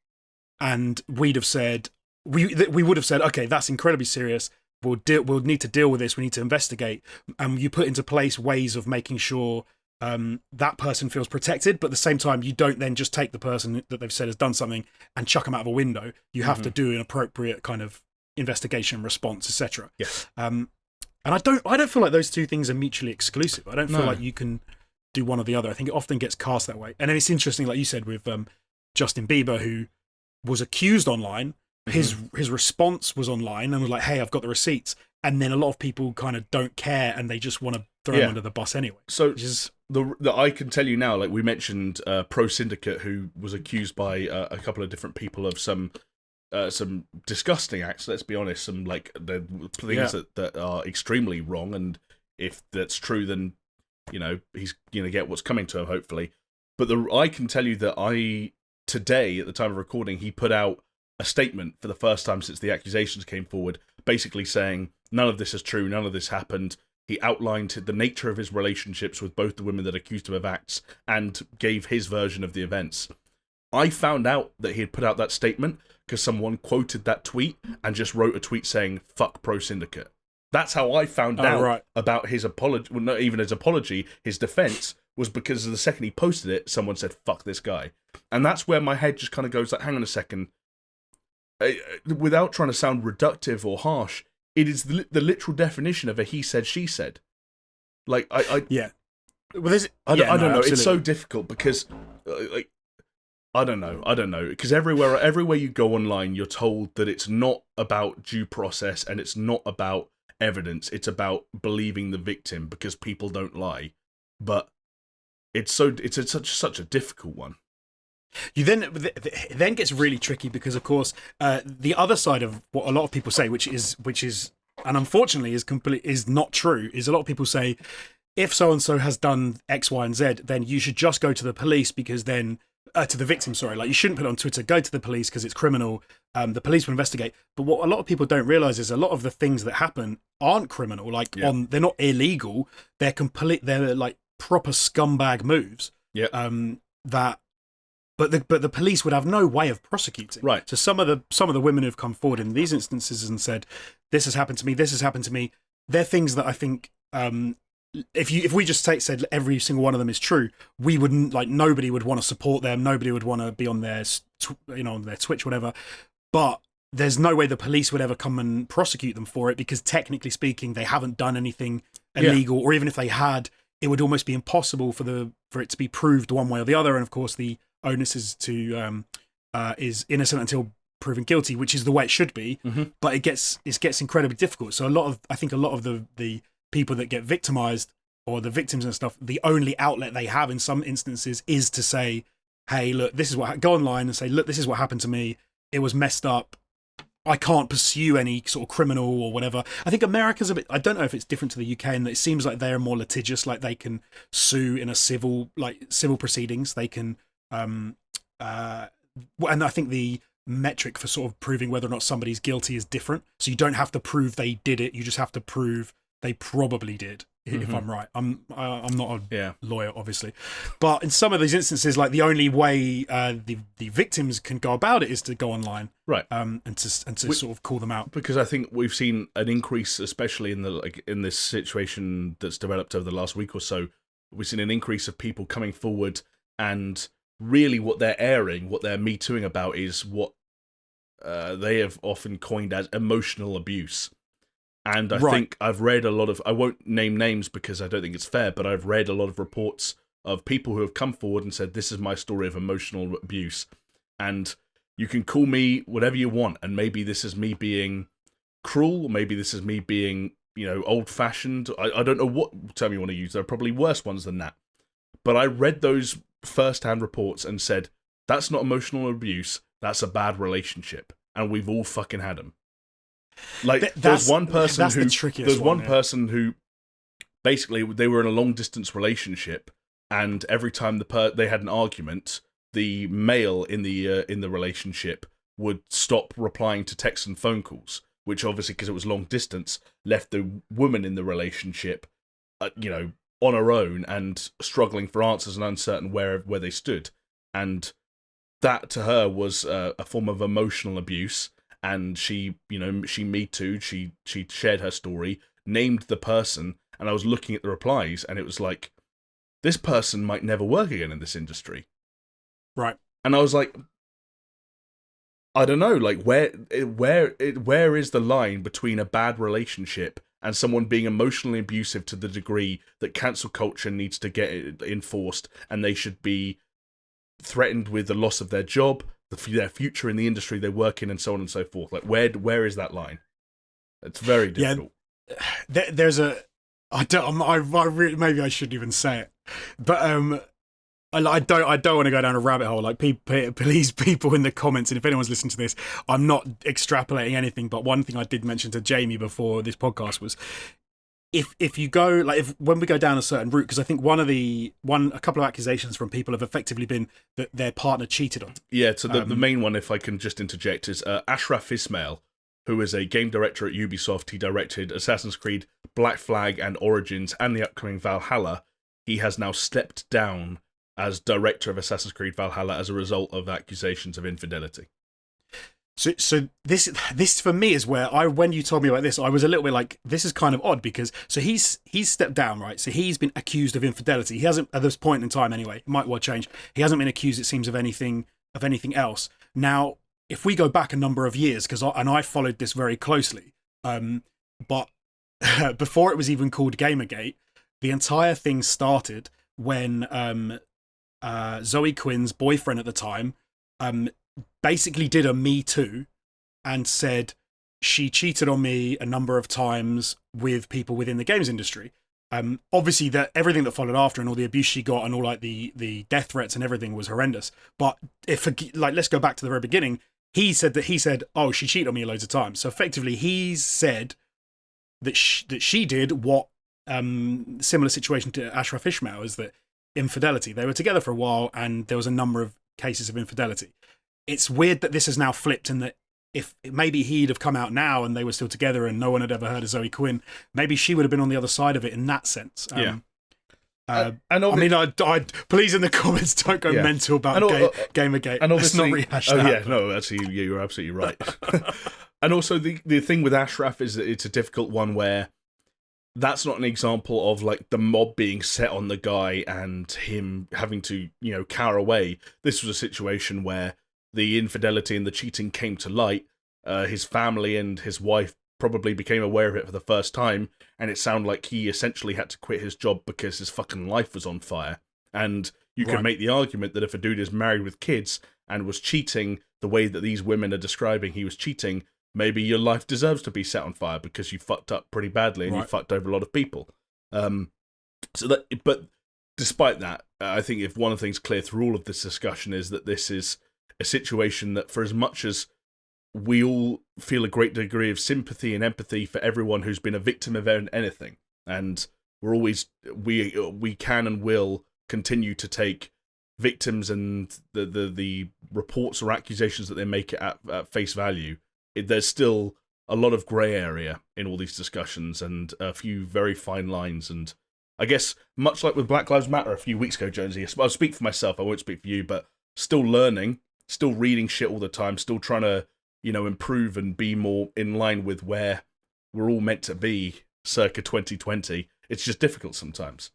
and we'd have said we would have said, okay, that's incredibly serious. We'll need to deal with this. We need to investigate, and you put into place ways of making sure that person feels protected, but at the same time, you don't then just take the person that they've said has done something and chuck them out of a window. You have to do an appropriate kind of investigation, response, etc. Yes. And I don't feel like those two things are mutually exclusive. I don't feel like you can do one or the other. I think it often gets cast that way. And then it's interesting, like you said, with Justin Bieber, who was accused online. His response was online and was like, "Hey, I've got the receipts." And then a lot of people kind of don't care and they just want to throw him under the bus anyway. So I can tell you now, like we mentioned, Pro Syndicate, who was accused by a couple of different people of some disgusting acts. Let's be honest, some like the things that are extremely wrong. And if that's true, then he's gonna get what's coming to him, hopefully. But I can tell you that today, at the time of recording, he put out a statement for the first time since the accusations came forward, basically saying none of this is true, none of this happened. He outlined the nature of his relationships with both the women that accused him of acts and gave his version of the events. I found out that he had put out that statement because someone quoted that tweet and just wrote a tweet saying, "Fuck Pro Syndicate." That's how I found out about his apology. Well, not even his apology, his defense was because the second he posted it, someone said, "Fuck this guy." And that's where my head just kind of goes like, hang on a second. Without trying to sound reductive or harsh, it is the literal definition of a he said, she said. Like, yeah. Well, I don't know. Absolutely. It's so difficult because, I don't know. Because everywhere you go online, you're told that it's not about due process and it's not about evidence. It's about believing the victim because people don't lie. But it's such a difficult one. It then gets really tricky because, of course, the other side of what a lot of people say, which is, and unfortunately is not true, is a lot of people say, if so and so has done X, Y, and Z, then you should just go to the police because then to the victim. Sorry, like you shouldn't put it on Twitter. Go to the police because it's criminal. The police will investigate. But what a lot of people don't realize is a lot of the things that happen aren't criminal. Like they're not illegal. They're They're like proper scumbag moves. Yeah. But the police would have no way of prosecuting. Right. So some of the women who've come forward in these instances and said, "This has happened to me. This has happened to me." They're things that I think, if we just said every single one of them is true, we wouldn't nobody would want to support them. Nobody would want to be on their on their Twitch, whatever. But there's no way the police would ever come and prosecute them for it because technically speaking, they haven't done anything illegal, or even if they had, it would almost be impossible for it to be proved one way or the other. And of course, the onus is is innocent until proven guilty, which is the way it should be. But it gets incredibly difficult. So I think a lot of the people that get victimized or the victims and stuff, the only outlet they have in some instances is to say, "Hey, look, this is what." Go online and say, "Look, this is what happened to me. It was messed up. I can't pursue any sort of criminal or whatever." I think America's a bit, I don't know if it's different to the UK, and it seems like they're more litigious, like they can sue in a civil proceedings. They can, and I think the metric for sort of proving whether or not somebody's guilty is different. So you don't have to prove they did it. You just have to prove they probably did. If I'm right, I'm not a lawyer, obviously, but in some of these instances, like the only way the victims can go about it is to go online, right? And to sort of call them out, because I think we've seen an increase, especially in this situation that's developed over the last week or so. We've seen an increase of people coming forward, and really, what they're airing, what they're me tooing about, is what they have often coined as emotional abuse. And I think I've read a lot of, I won't name names because I don't think it's fair, but I've read a lot of reports of people who have come forward and said, "This is my story of emotional abuse. And you can call me whatever you want. And maybe this is me being cruel, or maybe this is me being, old-fashioned. I don't know what term you want to use. There are probably worse ones than that. But I read those first-hand reports and said, that's not emotional abuse. That's a bad relationship. And we've all fucking had them. Like, there's one person who basically they were in a long distance relationship, and every time they had an argument, the male in the relationship would stop replying to texts and phone calls, which obviously, because it was long distance, left the woman in the relationship, on her own and struggling for answers and uncertain where they stood. And that to her was a form of emotional abuse, and she Me Too'd, she shared her story, named the person, and I was looking at the replies, and it was like, this person might never work again in this industry. Right. And I was like, I don't know, like where is the line between a bad relationship and someone being emotionally abusive to the degree that cancel culture needs to get enforced, and they should be threatened with the loss of their job, their future in the industry they work in, and so on and so forth. Like where is that line? It's very difficult. Yeah, there's a. Maybe I shouldn't even say it, but I don't want to go down a rabbit hole. Like, please, people in the comments, and if anyone's listening to this, I'm not extrapolating anything. But one thing I did mention to Jamie before this podcast was, if you go when we go down a certain route, because I think a couple of accusations from people have effectively been that their partner cheated on. Yeah. So the main one, if I can just interject, is Ashraf Ismail, who is a game director at Ubisoft. He directed Assassin's Creed, Black Flag, and Origins, and the upcoming Valhalla. He has now stepped down as director of Assassin's Creed Valhalla as a result of accusations of infidelity. So this for me is where when you told me about this, I was a little bit like, this is kind of odd, because he's stepped down, right? So he's been accused of infidelity. He hasn't, at this point in time anyway, it might well change. He hasn't been accused, it seems, of anything else. Now, if we go back a number of years, because I followed this very closely, but before it was even called Gamergate, the entire thing started when Zoe Quinn's boyfriend at the time basically did a Me Too and said she cheated on me a number of times with people within the games industry. Obviously, that everything that followed after and all the abuse she got and all like the death threats and everything was horrendous. But let's go back to the very beginning. He said, oh, she cheated on me loads of times. So effectively, he said that she did what similar situation to Ashraf Ishmael, is that infidelity. They were together for a while, and there was a number of cases of infidelity. It's weird that this has now flipped, and that if maybe he'd have come out now and they were still together and no one had ever heard of Zoe Quinn, maybe she would have been on the other side of it in that sense. Yeah. And I please in the comments don't go mental about Gamergate. And let's not rehash that. Yeah, no, actually, you're absolutely right. And also the thing with Ashraf is that it's a difficult one where that's not an example of like the mob being set on the guy and him having to, cower away. This was a situation where the infidelity and the cheating came to light. His family and his wife probably became aware of it for the first time, and it sounded like he essentially had to quit his job because his fucking life was on fire. And you can make the argument that if a dude is married with kids and was cheating the way that these women are describing he was cheating, maybe your life deserves to be set on fire because you fucked up pretty badly and you fucked over a lot of people. But despite that, I think if one of the things clear through all of this discussion is that this is a situation that, for as much as we all feel a great degree of sympathy and empathy for everyone who's been a victim of anything, and we can and will continue to take victims and the reports or accusations that they make at face value, there's still a lot of grey area in all these discussions and a few very fine lines. And I guess, much like with Black Lives Matter a few weeks ago, Jonesy, I'll speak for myself, I won't speak for you, but still learning, still reading shit all the time, still trying to, improve and be more in line with where we're all meant to be circa 2020. It's just difficult sometimes.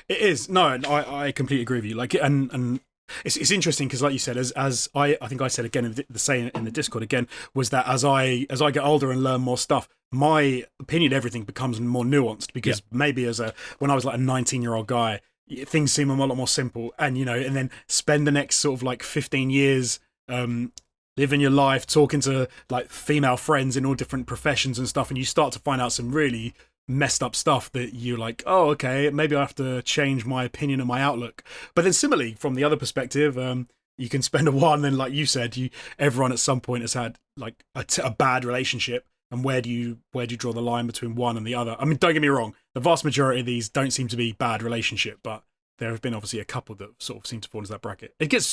It is. No, I completely agree with you. Like, and it's interesting because, like you said, as I think I said again the same in the Discord again, was that as I get older and learn more stuff, my opinion of everything becomes more nuanced, because maybe when I was like a 19-year-old guy, things seem a lot more simple, and and then spend the next sort of like 15 years living your life, talking to like female friends in all different professions and stuff, and you start to find out some really messed up stuff that you're like, oh, okay, maybe I have to change my opinion and my outlook. But then similarly, from the other perspective, you can spend a while, and then, like you said, everyone at some point has had like a bad relationship, and where do you draw the line between one and the other? I mean, don't get me wrong, the vast majority of these don't seem to be bad relationship, but there have been obviously a couple that sort of seem to fall into that bracket. It gets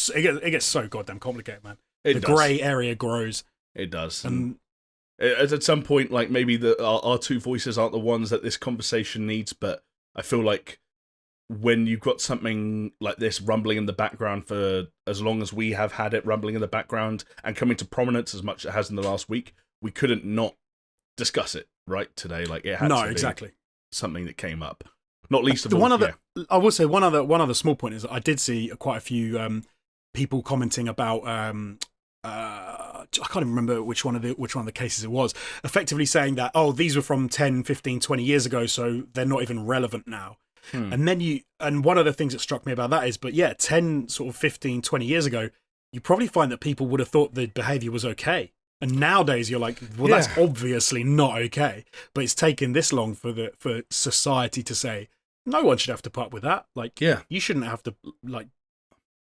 so goddamn complicated, man. The grey area grows. It does. And at some point, like, maybe our two voices aren't the ones that this conversation needs, but I feel like when you've got something like this rumbling in the background for as long as we have had it rumbling in the background and coming to prominence as much as it has in the last week, we couldn't not discuss it right today. Like it had to be something that came up. Not least of all, I will say one other small point is that I did see quite a few people commenting about I can't even remember which one of the cases it was, effectively saying that, oh, these were from 10, 15, 20 years ago, so they're not even relevant now. And then one of the things that struck me about that is, but yeah, 10, sort of 15, 20 years ago, you probably find that people would have thought the behavior was okay. And nowadays you're like, well, that's obviously not okay. But it's taken this long for society to say, no one should have to put up with that. Like, you shouldn't have to, like,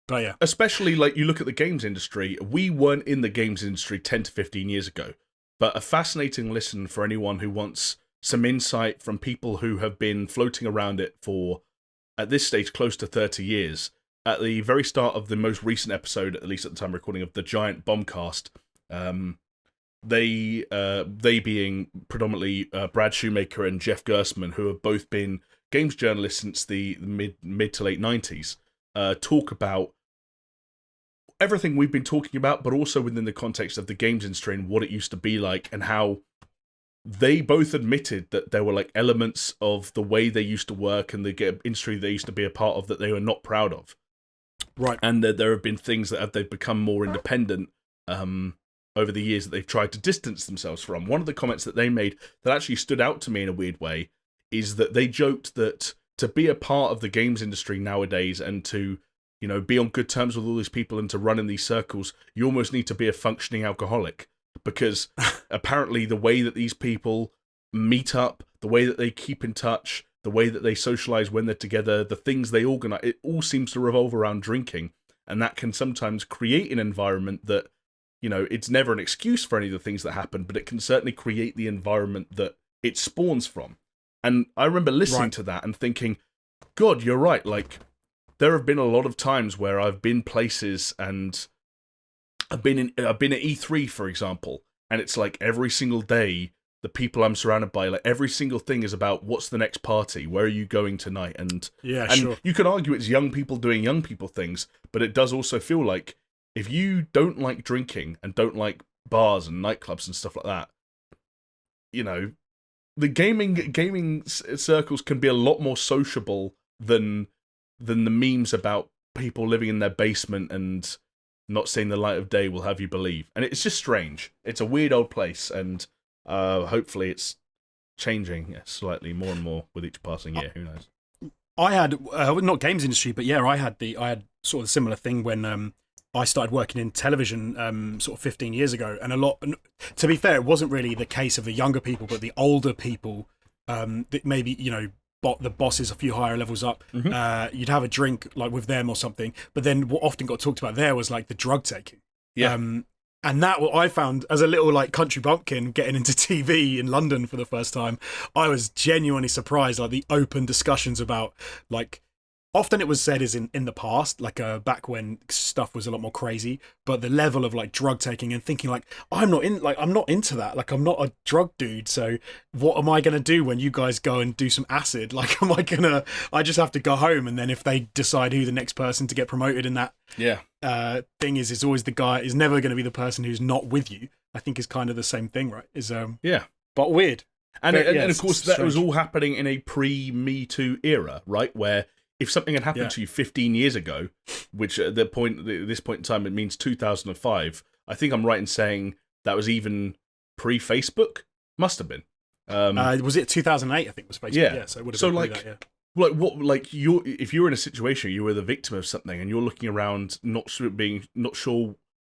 but yeah. Especially, like, you look at the games industry. We weren't in the games industry 10 to 15 years ago. But a fascinating listen for anyone who wants some insight from people who have been floating around it for, at this stage, close to 30 years. At the very start of the most recent episode, at least at the time of recording, of the Giant Bombcast, they being predominantly Brad Shoemaker and Jeff Gersman, who have both been games journalists since the mid to late 90s, talk about everything we've been talking about, but also within the context of the games industry and what it used to be like, and how they both admitted that there were like elements of the way they used to work and the industry they used to be a part of that they were not proud of. Right. And that there have been things that they've become more independent over the years that they've tried to distance themselves from. One of the comments that they made that actually stood out to me in a weird way is that they joked that to be a part of the games industry nowadays and to, you know, be on good terms with all these people and to run in these circles, you almost need to be a functioning alcoholic. Because apparently the way that these people meet up, the way that they keep in touch, the way that they socialize when they're together, the things they organize, it all seems to revolve around drinking. And that can sometimes create an environment that, you know, it's never an excuse for any of the things that happen, but it can certainly create the environment that it spawns from. And I remember listening to that and thinking, God, you're right. Like, there have been a lot of times where I've been places and I've been at E3, for example, and it's like every single day, the people I'm surrounded by, like every single thing is about what's the next party, where are you going tonight, and sure. You can argue it's young people doing young people things, but it does also feel like if you don't like drinking and don't like bars and nightclubs and stuff like that, you know, the gaming circles can be a lot more sociable than the memes about people living in their basement and not seeing the light of day will have you believe. And it's just strange. It's a weird old place, and hopefully it's changing slightly more and more with each passing year. Who knows? I had not games industry, but yeah, I had sort of a similar thing when I started working in television sort of 15 years ago, and to be fair, it wasn't really the case of the younger people, but the older people that maybe, you know, the bosses a few higher levels up, you'd have a drink like with them or something, but then what often got talked about there was like the drug taking. And that what I found as a little like country bumpkin getting into TV in London for the first time, I was genuinely surprised, like the open discussions about, like, often it was said is in the past, like back when stuff was a lot more crazy, but the level of like drug taking and thinking like, I'm not into that. Like, I'm not a drug dude. So what am I going to do when you guys go and do some acid? Like, I just have to go home. And then if they decide who the next person to get promoted in that thing is always the guy, is never going to be the person who's not with you. I think is kind of the same thing, right? But weird. And of course that was all happening in a pre-Me Too era, right? Where if something had happened to you 15 years ago, which at this point in time, it means 2005, I think I'm right in saying that was even pre-Facebook? Must have been. Was it 2008, I think was Facebook? Yeah, so it would have been like, that, if you're in a situation, you were the victim of something, and you're looking around not sure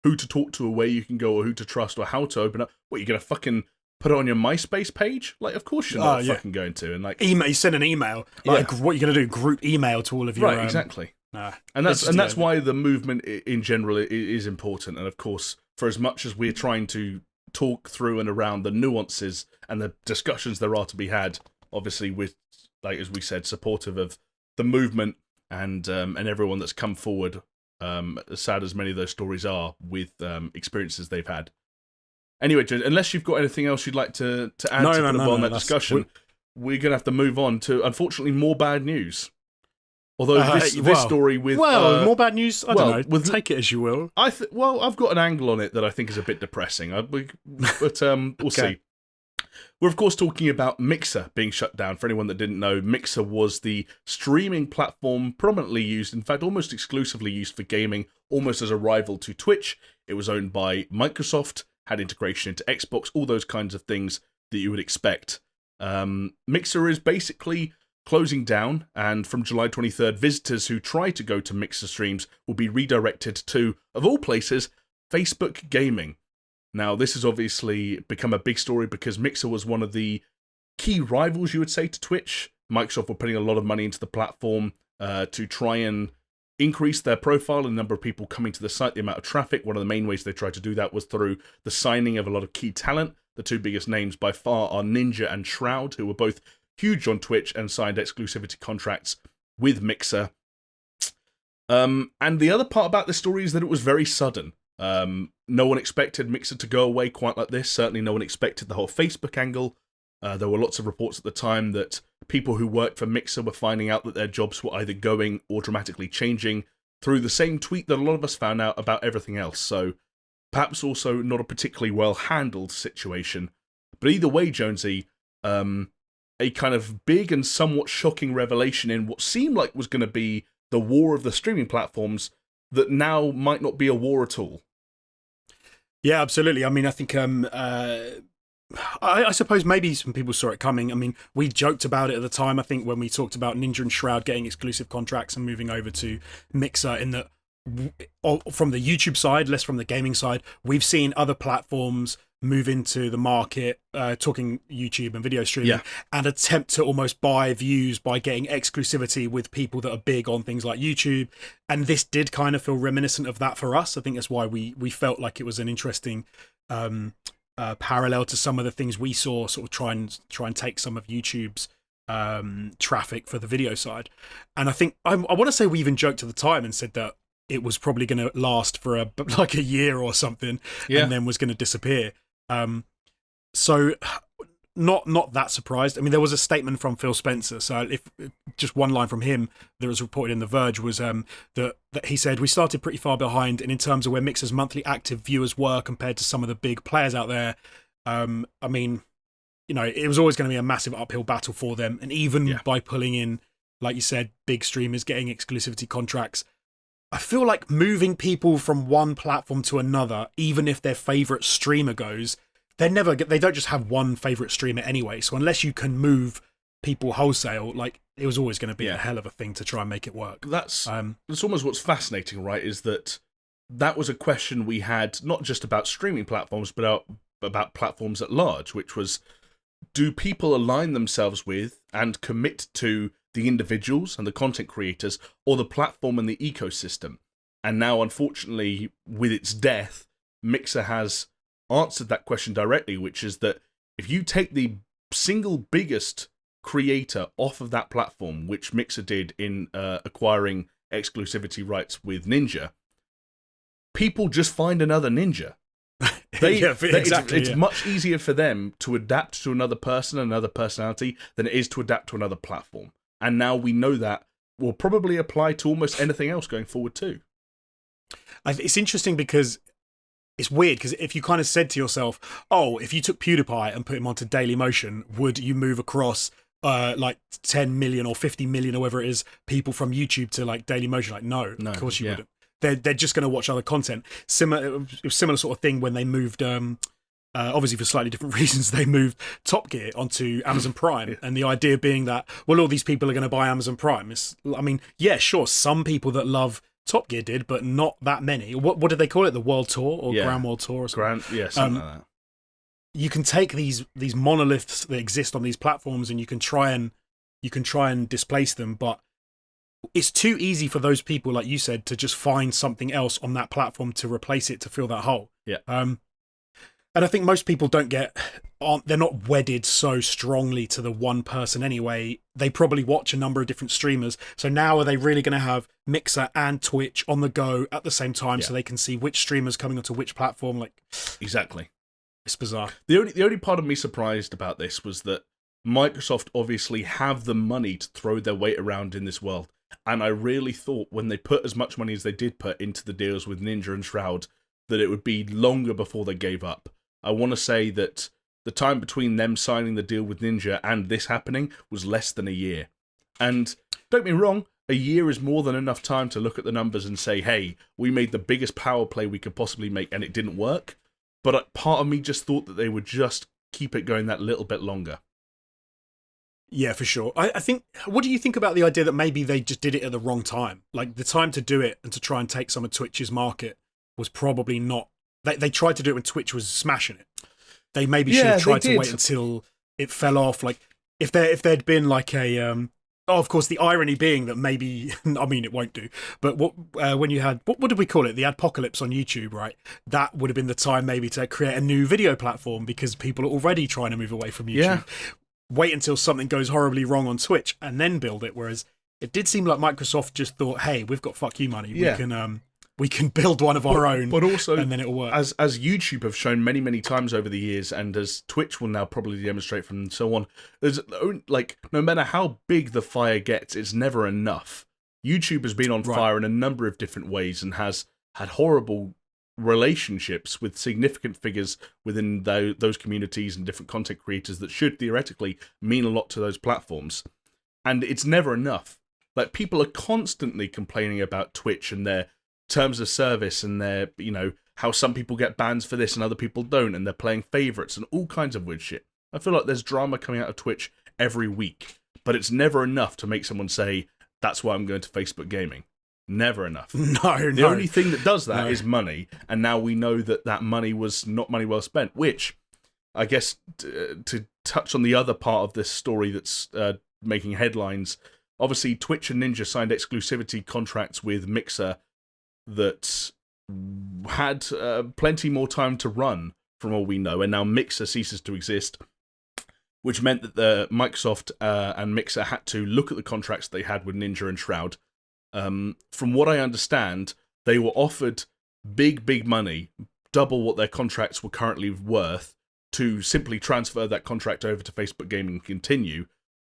who to talk to or where you can go or who to trust or how to open up, what, you're going to fucking put it on your MySpace page? Like, of course you're not fucking going to. And like, email, you send an email. Like, what are you going to do? Group email to all of your... Right, exactly. And that's why the movement in general is important. And of course, for as much as we're trying to talk through and around the nuances and the discussions there are to be had, obviously with, like as we said, supportive of the movement and everyone that's come forward, as sad as many of those stories are, with experiences they've had. Anyway, James, unless you've got anything else you'd like to add to put on that discussion, we're going to have to move on to, unfortunately, more bad news. Although this story with more bad news. I don't know. Take it as you will. I've got an angle on it that I think is a bit depressing. But we'll see. We're of course talking about Mixer being shut down. For anyone that didn't know, Mixer was the streaming platform prominently used, in fact, almost exclusively used for gaming, almost as a rival to Twitch. It was owned by Microsoft, had integration into Xbox, all those kinds of things that you would expect. Mixer is basically closing down, and from July 23rd, visitors who try to go to Mixer streams will be redirected to, of all places, Facebook Gaming. Now, this has obviously become a big story because Mixer was one of the key rivals, you would say, to Twitch. Microsoft were putting a lot of money into the platform to try and increase their profile and the number of people coming to the site, the amount of traffic. One of the main ways they tried to do that was through the signing of a lot of key talent. The two biggest names by far are Ninja and Shroud, who were both huge on Twitch and signed exclusivity contracts with Mixer. And the other part about this story is that it was very sudden. No one expected Mixer to go away quite like this. Certainly no one expected the whole Facebook angle. There were lots of reports at the time that people who worked for Mixer were finding out that their jobs were either going or dramatically changing through the same tweet that a lot of us found out about everything else. So perhaps also not a particularly well-handled situation. But either way, Jonesy, a kind of big and somewhat shocking revelation in what seemed like was going to be the war of the streaming platforms that now might not be a war at all. Yeah, absolutely. I mean, I think I suppose maybe some people saw it coming. I mean, we joked about it at the time, I think, when we talked about Ninja and Shroud getting exclusive contracts and moving over to Mixer, in that from the YouTube side, less from the gaming side, we've seen other platforms move into the market, talking YouTube and video streaming, and attempt to almost buy views by getting exclusivity with people that are big on things like YouTube. And this did kind of feel reminiscent of that for us. I think that's why we felt like it was an interesting parallel to some of the things we saw, sort of try and take some of YouTube's traffic for the video side. And I think I want to say we even joked at the time and said that it was probably going to last for a year or something, and then was going to disappear. So not that surprised. I mean, there was a statement from Phil Spencer. So if just one line from him that was reported in The Verge was that he said, "We started pretty far behind, and in terms of where Mixer's monthly active viewers were compared to some of the big players out there, I mean, you know, it was always going to be a massive uphill battle for them. And even by pulling in, like you said, big streamers getting exclusivity contracts, I feel like moving people from one platform to another, even if their favorite streamer goes, they don't just have one favorite streamer anyway. So unless you can move people wholesale, like, it was always going to be a hell of a thing to try and make it work." That's almost what's fascinating, right? Is that was a question we had not just about streaming platforms, but about platforms at large, which was, do people align themselves with and commit to the individuals and the content creators, or the platform and the ecosystem? And now, unfortunately, with its death, Mixer has answered that question directly, which is that if you take the single biggest creator off of that platform, which Mixer did in acquiring exclusivity rights with Ninja, people just find another Ninja. It's much easier for them to adapt to another person, another personality, than it is to adapt to another platform. And now we know that will probably apply to almost anything else going forward too. It's interesting because it's weird, because if you kind of said to yourself, oh, if you took PewDiePie and put him onto Dailymotion, would you move across like 10 million or 50 million or whatever it is people from YouTube to like Dailymotion? Like, no, of course you wouldn't. They're just going to watch other content. Similar sort of thing when they moved, obviously for slightly different reasons, they moved Top Gear onto Amazon Prime. And the idea being that, well, all these people are going to buy Amazon Prime. I mean, yeah, sure, some people that love Top Gear did, but not that many. What did they call it? The World Tour or Grand World Tour or something? Something like that. You can take these monoliths that exist on these platforms and you can try and displace them, but it's too easy for those people, like you said, to just find something else on that platform to replace it, to fill that hole. And I think most people they're not wedded so strongly to the one person anyway. They probably watch a number of different streamers. So now are they really going to have Mixer and Twitch on the go at the same time so they can see which streamer's coming onto which platform? Like, exactly. It's bizarre. The only part of me surprised about this was that Microsoft obviously have the money to throw their weight around in this world. And I really thought when they put as much money as they did put into the deals with Ninja and Shroud that it would be longer before they gave up. I want to say that the time between them signing the deal with Ninja and this happening was less than a year. And don't get me wrong, a year is more than enough time to look at the numbers and say, hey, we made the biggest power play we could possibly make and it didn't work. But part of me just thought that they would just keep it going that little bit longer. Yeah, for sure. I think, what do you think about the idea that maybe they just did it at the wrong time? Like, the time to do it and to try and take some of Twitch's market was probably not... They tried to do it when Twitch was smashing it. They maybe should have tried to wait until it fell off. Like, if there'd been like a... of course, the irony being that maybe... I mean, it won't do. But when you had... What did we call it? The adpocalypse on YouTube, right? That would have been the time maybe to create a new video platform because people are already trying to move away from YouTube. Yeah. Wait until something goes horribly wrong on Twitch and then build it. Whereas it did seem like Microsoft just thought, hey, we've got fuck you money. Yeah. We can build one of our own, but also, and then it'll work. As YouTube have shown many, many times over the years, and as Twitch will now probably demonstrate from and so on, there's like no matter how big the fire gets, it's never enough. YouTube has been on fire in a number of different ways and has had horrible relationships with significant figures within those communities and different content creators that should theoretically mean a lot to those platforms. And it's never enough. Like, people are constantly complaining about Twitch and their terms of service and their, how some people get bans for this and other people don't, and they're playing favorites and all kinds of weird shit. I feel like there's drama coming out of Twitch every week, but it's never enough to make someone say, that's why I'm going to Facebook gaming. Never enough. The only thing that does that is money, and now we know that money was not money well spent, which, I guess, to touch on the other part of this story that's making headlines, obviously Twitch and Ninja signed exclusivity contracts with Mixer that had plenty more time to run, from all we know, and now Mixer ceases to exist, which meant that the Microsoft and Mixer had to look at the contracts they had with Ninja and Shroud. From what I understand, they were offered big money, double what their contracts were currently worth, to simply transfer that contract over to Facebook Gaming and continue.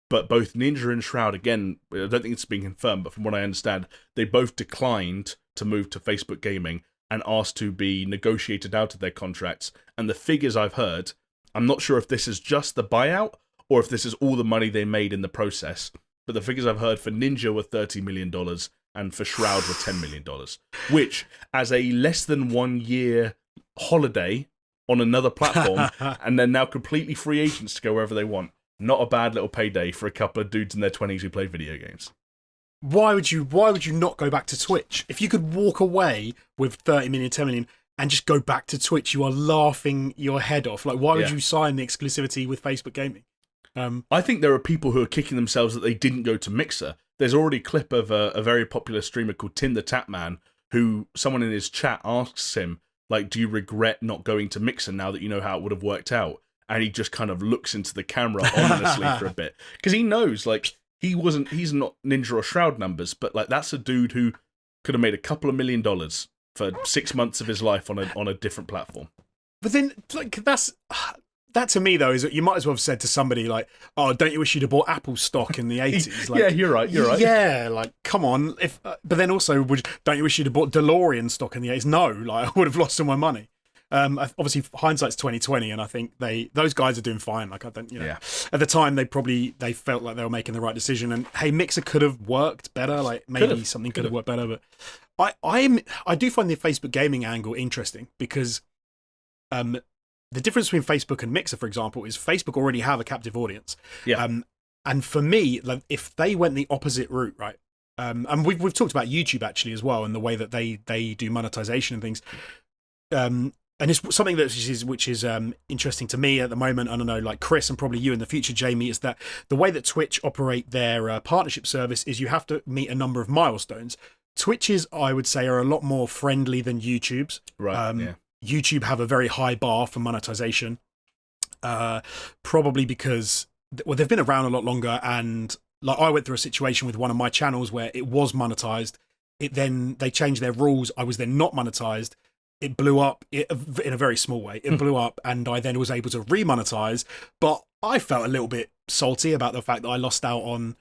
But both Ninja and Shroud, again, I don't think it's been confirmed, but from what I understand, they both declined to move to Facebook Gaming and asked to be negotiated out of their contracts. And the figures I've heard, I'm not sure if this is just the buyout or if this is all the money they made in the process. But the figures I've heard for Ninja were $30 million and for Shroud were $10 million, which, as a less than 1 year holiday on another platform, and they're now completely free agents to go wherever they want, not a bad little payday for a couple of dudes in their 20s who play video games. Why would you not go back to Twitch? If you could walk away with 30 million, 10 million, and just go back to Twitch, you are laughing your head off. Like, why would you sign the exclusivity with Facebook Gaming? I think there are people who are kicking themselves that they didn't go to Mixer. There's already a clip of a very popular streamer called Tim the Tapman, who someone in his chat asks him, like, do you regret not going to Mixer now that you know how it would have worked out? And he just kind of looks into the camera ominously for a bit. Because he knows, like, he's not Ninja or Shroud numbers, but, like, that's a dude who could have made a couple of $1 million for 6 months of his life on a different platform. But then, like, that to me, though, is that you might as well have said to somebody like, oh, don't you wish you'd have bought Apple stock in the 80s? Like, yeah, you're right. Yeah, like, come on. But then also, don't you wish you'd have bought DeLorean stock in the 80s? No, like, I would have lost all my money. Obviously, hindsight's 2020, and I think those guys are doing fine. Like, I don't, at the time, they felt like they were making the right decision. And hey, Mixer could have worked better. Like, maybe something could have worked better. But I do find the Facebook Gaming angle interesting because the difference between Facebook and Mixer, for example, is Facebook already have a captive audience. Yeah. And for me, like, if they went the opposite route, right? And we've talked about YouTube actually as well, and the way that they do monetization and things. And it's something which is interesting to me at the moment. I don't know, like Chris and probably you in the future, Jamie, is that the way that Twitch operate their partnership service is you have to meet a number of milestones. Twitch's, I would say, are a lot more friendly than YouTube's. Right. YouTube have a very high bar for monetization, probably because they've been around a lot longer. And like, I went through a situation with one of my channels where it was monetized. Then they changed their rules. I was then not monetized. It blew up in a very small way. It blew up, and I then was able to remonetize. But I felt a little bit salty about the fact that I lost out on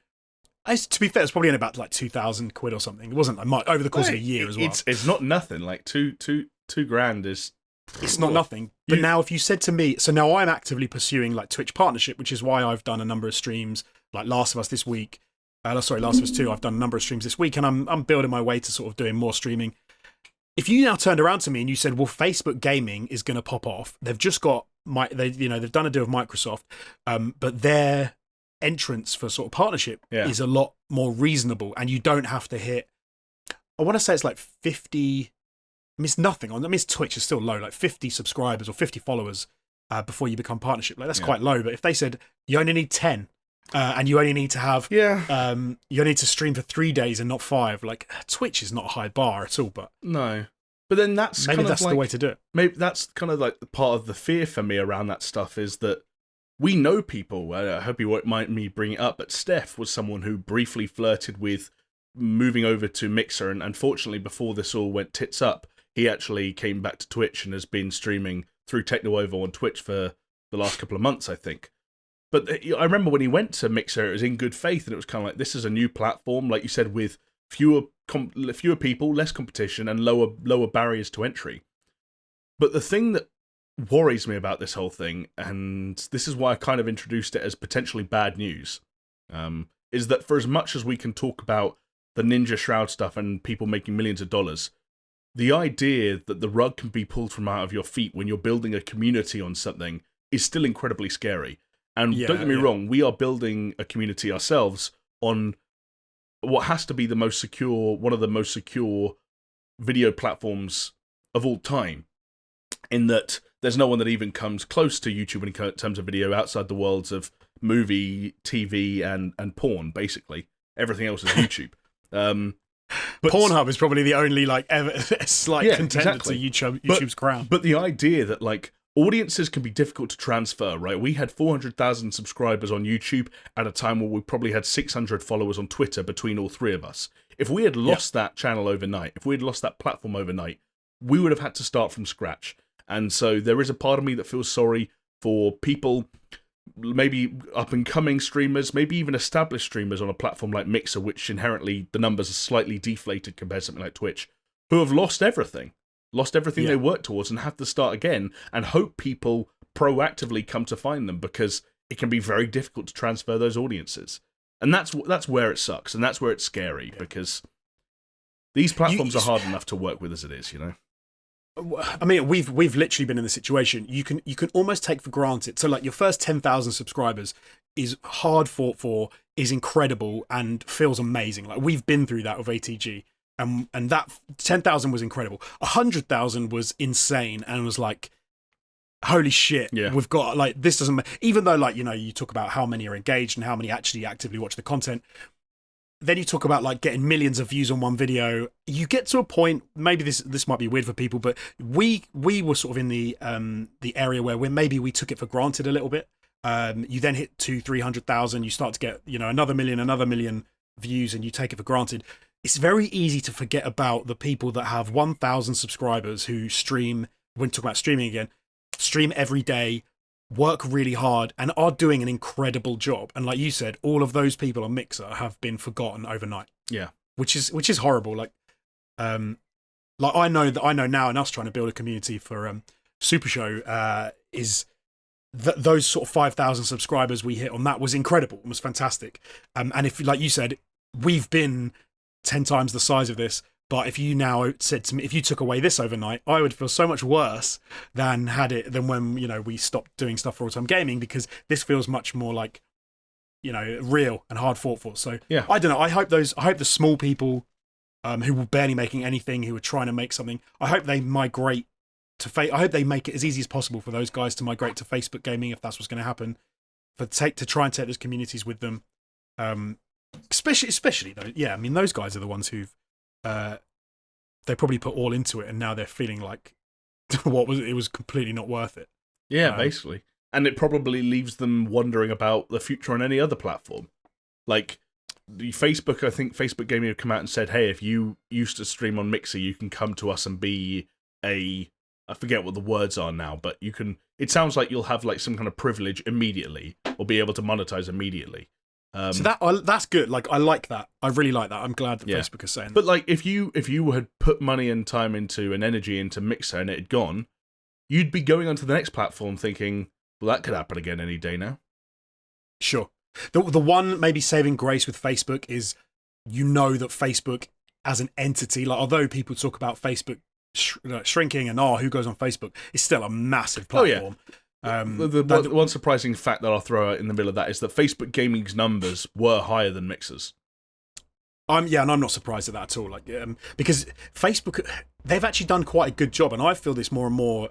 To be fair, it's probably in about like 2,000 quid or something. It wasn't like much over the course of a year as well. It's not nothing. Like two grand is. It's not nothing. But now, if you said to me, so now I'm actively pursuing like Twitch partnership, which is why I've done a number of streams, like Last of Us this week. Last of Us 2. I've done a number of streams this week, and I'm building my way to sort of doing more streaming. If you now turned around to me and you said, "Well, Facebook Gaming is going to pop off. They've just got they've done a deal with Microsoft, but their entrance for sort of partnership is a lot more reasonable, and you don't have to hit. I want to say it's like 50. I mean, it's nothing. I mean, Twitch is still low, like 50 subscribers or 50 followers before you become partnership. Like that's quite low. But if they said you only need 10. And you only need to have, you only need to stream for 3 days and not 5. Like Twitch is not a high bar at all, but no. But then that's maybe kind that's of like, the way to do it. Maybe that's kind of like the part of the fear for me around that stuff is that we know people. I hope you won't mind me bringing it up, but Steph was someone who briefly flirted with moving over to Mixer, and unfortunately, before this all went tits up, he actually came back to Twitch and has been streaming through TechnoOvo on Twitch for the last couple of months, I think. But I remember when he went to Mixer, it was in good faith, and it was kind of like, this is a new platform, like you said, with fewer people, less competition, and lower barriers to entry. But the thing that worries me about this whole thing, and this is why I kind of introduced it as potentially bad news, is that for as much as we can talk about the Ninja Shroud stuff and people making millions of dollars, the idea that the rug can be pulled from out of your feet when you're building a community on something is still incredibly scary. And don't get me wrong, we are building a community ourselves on what has to be one of the most secure video platforms of all time, in that there's no one that even comes close to YouTube in terms of video outside the worlds of movie, TV, and porn, basically. Everything else is YouTube. But Pornhub is probably the only like ever slight contender to YouTube's crown. But the idea that like audiences can be difficult to transfer, right? We had 400,000 subscribers on YouTube at a time where we probably had 600 followers on Twitter between all three of us. If we had lost that channel overnight, if we had lost that platform overnight, we would have had to start from scratch. And so there is a part of me that feels sorry for people, maybe up-and-coming streamers, maybe even established streamers on a platform like Mixer, which inherently the numbers are slightly deflated compared to something like Twitch, who have lost everything they worked towards and have to start again and hope people proactively come to find them, because it can be very difficult to transfer those audiences. And that's where it sucks, and that's where it's scary, because these platforms are hard enough to work with as it is, you know? I mean, we've literally been in the situation. You can almost take for granted. So like your first 10,000 subscribers is hard fought for, is incredible, and feels amazing. Like we've been through that with ATG. And that 10,000 was incredible. 100,000 was insane and was like, holy shit, we've got, like, this doesn't, even though, like, you know, you talk about how many are engaged and how many actually actively watch the content. Then you talk about like getting millions of views on one video. You get to a point, maybe this might be weird for people, but we were sort of in the area where we took it for granted a little bit. You then hit 200,000-300,000, you start to get, you know, another million views, and you take it for granted. It's very easy to forget about the people that have 1,000 subscribers who stream, when talking about streaming again, stream every day, work really hard, and are doing an incredible job. And like you said, all of those people on Mixer have been forgotten overnight. Yeah. Which is horrible. Like I know now, and us trying to build a community for SuperShow is those sort of 5,000 subscribers we hit on that was incredible. It was fantastic. And if, like you said, we've been 10 times the size of this, but if you now said to me, if you took away this overnight, I would feel so much worse than when, you know, we stopped doing stuff for all-time gaming, because this feels much more like, you know, real and hard fought for. So yeah, I don't know. I hope the small people who were barely making anything, who were trying to make something, I hope they migrate to I hope they make it as easy as possible for those guys to migrate to Facebook gaming, if that's what's going to happen, to try and take those communities with them. Especially though, yeah, I mean, those guys are the ones who've they probably put all into it, and now they're feeling like it was completely not worth it. Yeah, basically. And it probably leaves them wondering about the future on any other platform. Like Facebook, I think Facebook Gaming have come out and said, hey, if you used to stream on Mixer, you can come to us and be I forget what the words are now, but it sounds like you'll have like some kind of privilege immediately, or be able to monetize immediately. So that's good. Like, I like that. I really like that. I'm glad that Facebook is saying that. But like, if you had put money and time and energy into Mixer and it had gone, you'd be going onto the next platform thinking, well, that could happen again any day now. Sure. The one maybe saving grace with Facebook is, that Facebook as an entity, like, although people talk about Facebook shrinking and who goes on Facebook, it's still a massive platform. The one surprising fact that I'll throw out in the middle of that is that Facebook Gaming's numbers were higher than Mixer's. And I'm not surprised at that at all. Like, because Facebook, they've actually done quite a good job, and I feel this more and more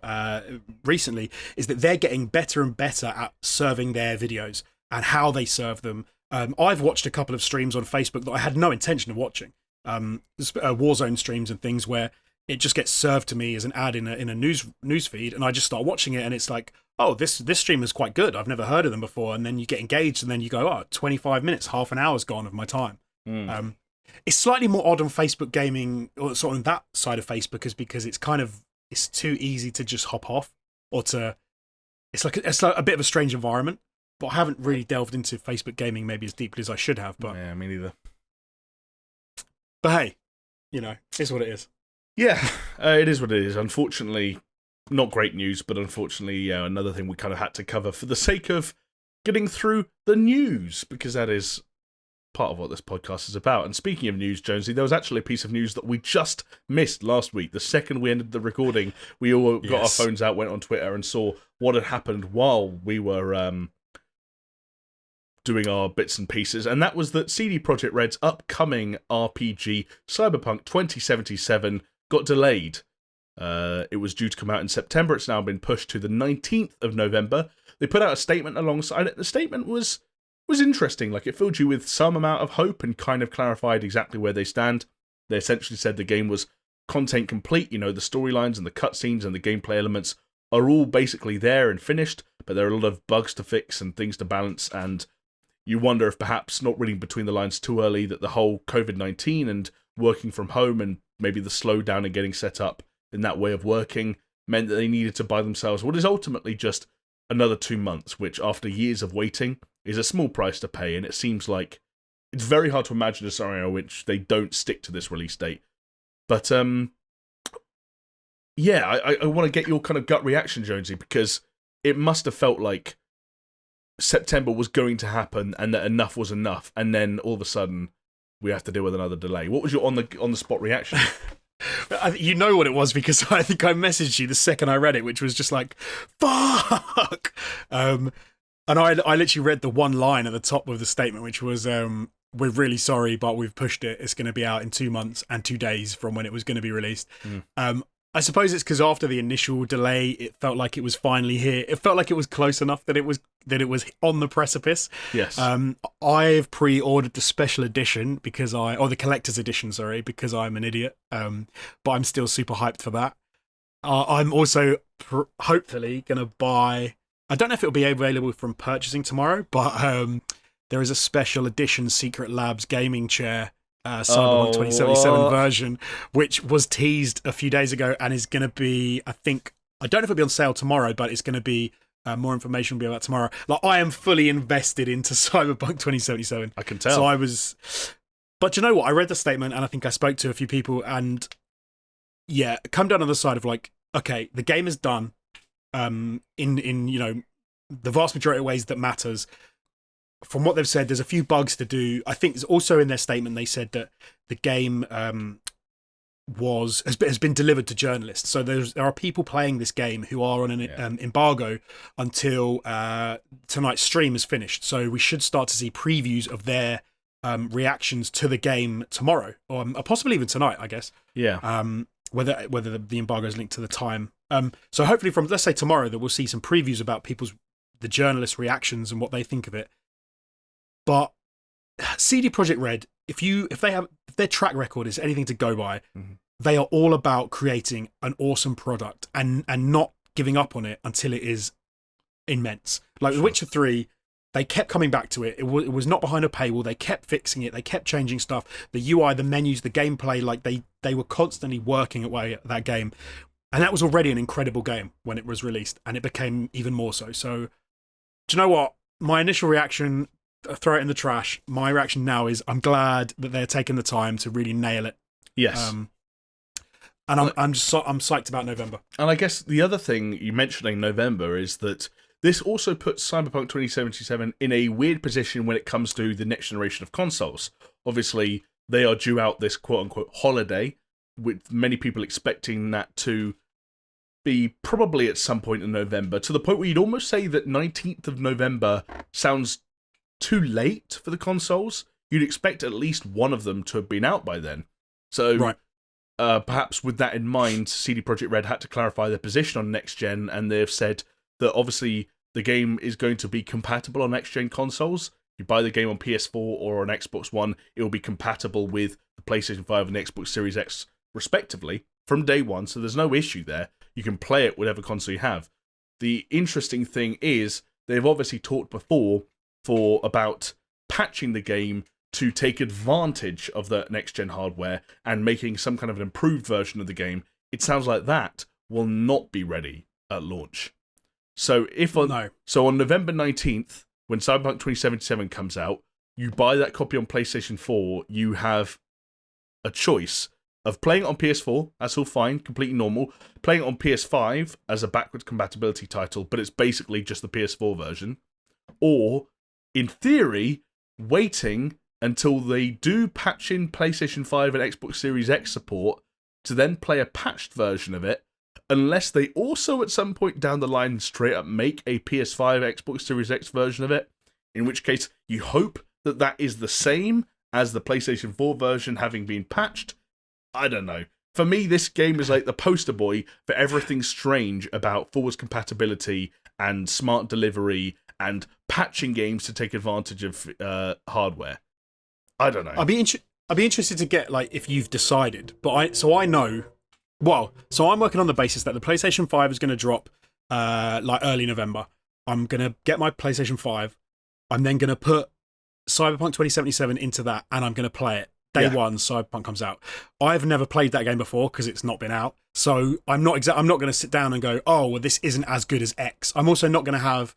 recently, is that they're getting better and better at serving their videos and how they serve them. I've watched a couple of streams on Facebook that I had no intention of watching, Warzone streams and things where it just gets served to me as an ad in a news feed, and I just start watching it, and it's like, oh, this stream is quite good. I've never heard of them before, and then you get engaged, and then you go, 25 minutes, half an hour's gone of my time. It's slightly more odd on Facebook Gaming, or sort of on that side of Facebook, is because it's too easy to just hop off, or it's like a bit of a strange environment. But I haven't really delved into Facebook Gaming maybe as deeply as I should have. But yeah, me neither. But hey, it's what it is. Yeah, it is what it is. Unfortunately, not great news, but unfortunately, another thing we kind of had to cover for the sake of getting through the news, because that is part of what this podcast is about. And speaking of news, Jonesy, there was actually a piece of news that we just missed last week. The second we ended the recording, we all got our phones out, went on Twitter, and saw what had happened while we were doing our bits and pieces, and that was that CD Projekt Red's upcoming RPG Cyberpunk 2077 got delayed. It was due to come out in September. It's now been pushed to the 19th of November. They put out a statement alongside it. The statement was interesting. Like, it filled you with some amount of hope and kind of clarified exactly where they stand. They essentially said the game was content complete. The storylines and the cutscenes and the gameplay elements are all basically there and finished, but there are a lot of bugs to fix and things to balance, and you wonder if perhaps not reading between the lines too early that the whole COVID-19 and working from home and maybe the slowdown in getting set up in that way of working meant that they needed to buy themselves what is ultimately just another 2 months, which after years of waiting is a small price to pay, and it seems like it's very hard to imagine a scenario in which they don't stick to this release date. But I want to get your kind of gut reaction, Jonesy, because it must have felt like September was going to happen and that enough was enough, and then all of a sudden we have to deal with another delay. What was your on the spot reaction? You know what it was, because I think I messaged you the second I read it, which was just like, fuck. And I literally read the one line at the top of the statement, which was, we're really sorry, but we've pushed it. It's going to be out in 2 months and 2 days from when it was going to be released. I suppose it's because after the initial delay, it felt like it was finally here. It felt like it was close enough that it was on the precipice. Yes. I've pre-ordered the special edition or the collector's edition, sorry, because I'm an idiot. But I'm still super hyped for that. I'm also hopefully going to buy. I don't know if it'll be available from purchasing tomorrow, but there is a special edition Secret Labs gaming chair. Cyberpunk 2077 version, which was teased a few days ago and is going to be, I don't know if it'll be on sale tomorrow, but it's going to be, more information will be about tomorrow. Like, I am fully invested into Cyberpunk 2077. I can tell. But you know what? I read the statement and I think I spoke to a few people, and come down on the side of like, okay, the game is done, in the vast majority of ways that matters. From what they've said, there's a few bugs to do. I think there's also in their statement they said that the game has been delivered to journalists. So there are people playing this game who are on an embargo until tonight's stream is finished. So we should start to see previews of their reactions to the game tomorrow, or possibly even tonight, I guess. Yeah. Whether the embargo is linked to the time. So hopefully from, let's say, tomorrow, that we'll see some previews about the journalists' reactions and what they think of it. But CD Projekt Red, if their track record is anything to go by, they are all about creating an awesome product and not giving up on it until it is immense. Like The Witcher 3, they kept coming back to it. It was not behind a paywall. They kept fixing it. They kept changing stuff. The UI, the menus, the gameplay, like they were constantly working away at that game. And that was already an incredible game when it was released, and it became even more so. So, do you know what? My initial reaction, throw it in the trash. My reaction now is I'm glad that they're taking the time to really nail it. Yes. And I'm psyched about November. And I guess the other thing you mentioning November is that this also puts Cyberpunk 2077 in a weird position when it comes to the next generation of consoles. Obviously, they are due out this quote-unquote holiday, with many people expecting that to be probably at some point in November, to the point where you'd almost say that 19th of November sounds too late for the consoles. You'd expect at least one of them to have been out by then. So right. Perhaps with that in mind, CD Projekt Red had to clarify their position on next gen, and they've said that obviously the game is going to be compatible on next gen consoles. You buy the game on PS4 or on Xbox One, it will be compatible with the PlayStation 5 and the Xbox Series X, respectively, from day one, so there's no issue there. You can play it whatever console you have. The interesting thing is, they've obviously talked before about patching the game to take advantage of the next-gen hardware and making some kind of an improved version of the game. It sounds like that will not be ready at launch. So on November 19th, when Cyberpunk 2077 comes out, you buy that copy on PlayStation 4, you have a choice of playing it on PS4, that's all fine, completely normal, playing it on PS5 as a backwards compatibility title, but it's basically just the PS4 version, or, in theory, waiting until they do patch in PlayStation 5 and Xbox Series X support to then play a patched version of it, unless they also at some point down the line straight up make a PS5 Xbox Series X version of it, in which case you hope that that is the same as the PlayStation 4 version having been patched. I don't know. For me, this game is like the poster boy for everything strange about forwards compatibility and smart delivery and patching games to take advantage of hardware. I don't know. I'd be interested to get like if you've decided, but I know. Well, so I'm working on the basis that the PlayStation 5 is going to drop like early November. I'm going to get my PlayStation 5. I'm then going to put Cyberpunk 2077 into that, and I'm going to play it. Day one, Cyberpunk comes out. I've never played that game before because it's not been out. So I'm not going to sit down and go, oh, well, this isn't as good as X. I'm also not going to have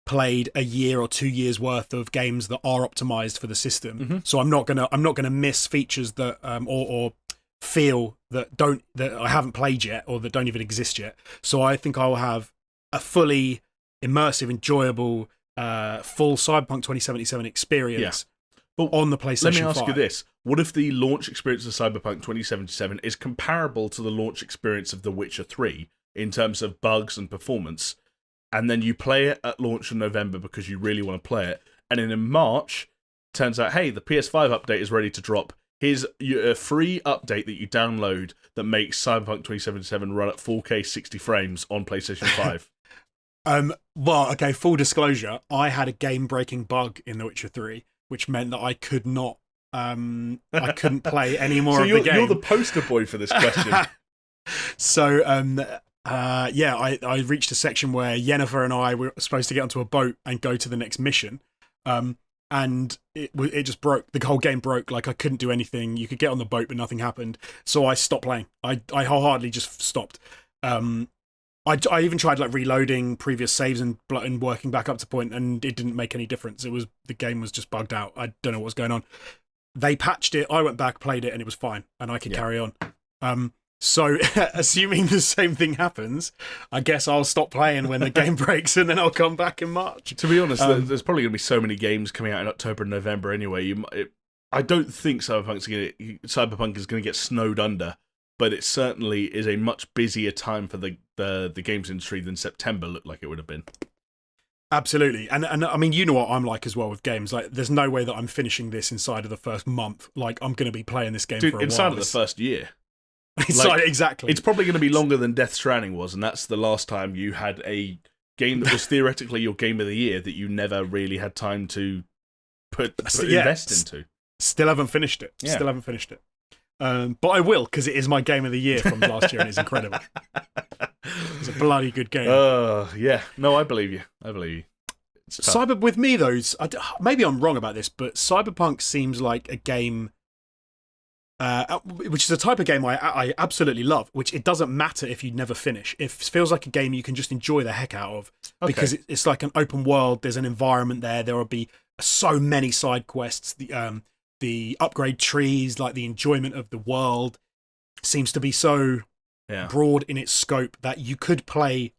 played a year or 2 years worth of games that are optimized for the system. Mm-hmm. So I'm not gonna miss features that or feel that I haven't played yet or that don't even exist yet. So I think I will have a fully immersive, enjoyable, full Cyberpunk 2077 experience. But on the PlayStation 5. Let me ask you this. What if the launch experience of Cyberpunk 2077 is comparable to the launch experience of The Witcher 3 in terms of bugs and performance, and then you play it at launch in November because you really want to play it, and then in March, turns out, hey, the PS5 update is ready to drop. Here's a free update that you download that makes Cyberpunk 2077 run at 4K 60 frames on PlayStation 5. Well, okay, full disclosure, I had a game-breaking bug in The Witcher 3, which meant that I could not, I couldn't play any more of the game. You're the poster boy for this question. So, I reached a section where Yennefer and I were supposed to get onto a boat and go to the next mission, and it just broke. The whole game broke. Like, I couldn't do anything. You could get on the boat, but nothing happened. So I stopped playing. I wholeheartedly just stopped. I even tried like reloading previous saves and working back up to point, and it didn't make any difference. The game was just bugged out. I don't know what's going on. They patched it. I went back, played it, and it was fine, and I could carry on. So, assuming the same thing happens, I guess I'll stop playing when the game breaks, and then I'll come back in March. To be honest, there's probably going to be so many games coming out in October and November anyway. I don't think Cyberpunk is going to get snowed under, but it certainly is a much busier time for the games industry than September looked like it would have been. Absolutely. And I mean, you know what I'm like as well with games. Like, there's no way that I'm finishing this inside of the first month. Like, I'm going to be playing this game for a while. Inside of the first year. Exactly. It's probably going to be longer than Death Stranding was, and that's the last time you had a game that was theoretically your game of the year that you never really had time to invest into. Still haven't finished it. Yeah. Still haven't finished it. But I will, because it is my game of the year from last year, and it's incredible. It's a bloody good game. Yeah. No, I believe you. With me, though, maybe I'm wrong about this, but Cyberpunk seems like a game, which is a type of game I absolutely love, which it doesn't matter if you never finish. It feels like a game you can just enjoy the heck out of, because it's like an open world. There's an environment there. There will be so many side quests. The upgrade trees, like the enjoyment of the world, seems to be so broad in its scope that you could play.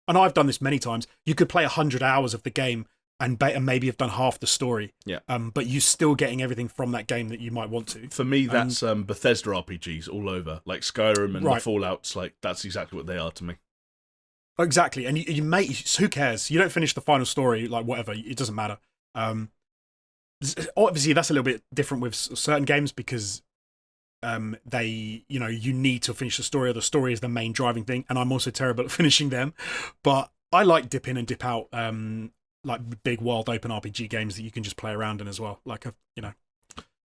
And I've done this many times. You could play 100 hours of the game and maybe have done half the story. Yeah. But you're still getting everything from that game that you might want to. For me, that's Bethesda RPGs all over, like Skyrim and the Fallouts. Like that's exactly what they are to me. Exactly, and you who cares? You don't finish the final story, like whatever. It doesn't matter. Obviously, that's a little bit different with certain games because they, you need to finish the story, or the story is the main driving thing. And I'm also terrible at finishing them, but I like dip in and dip out, like big world open RPG games that you can just play around in as well. Like I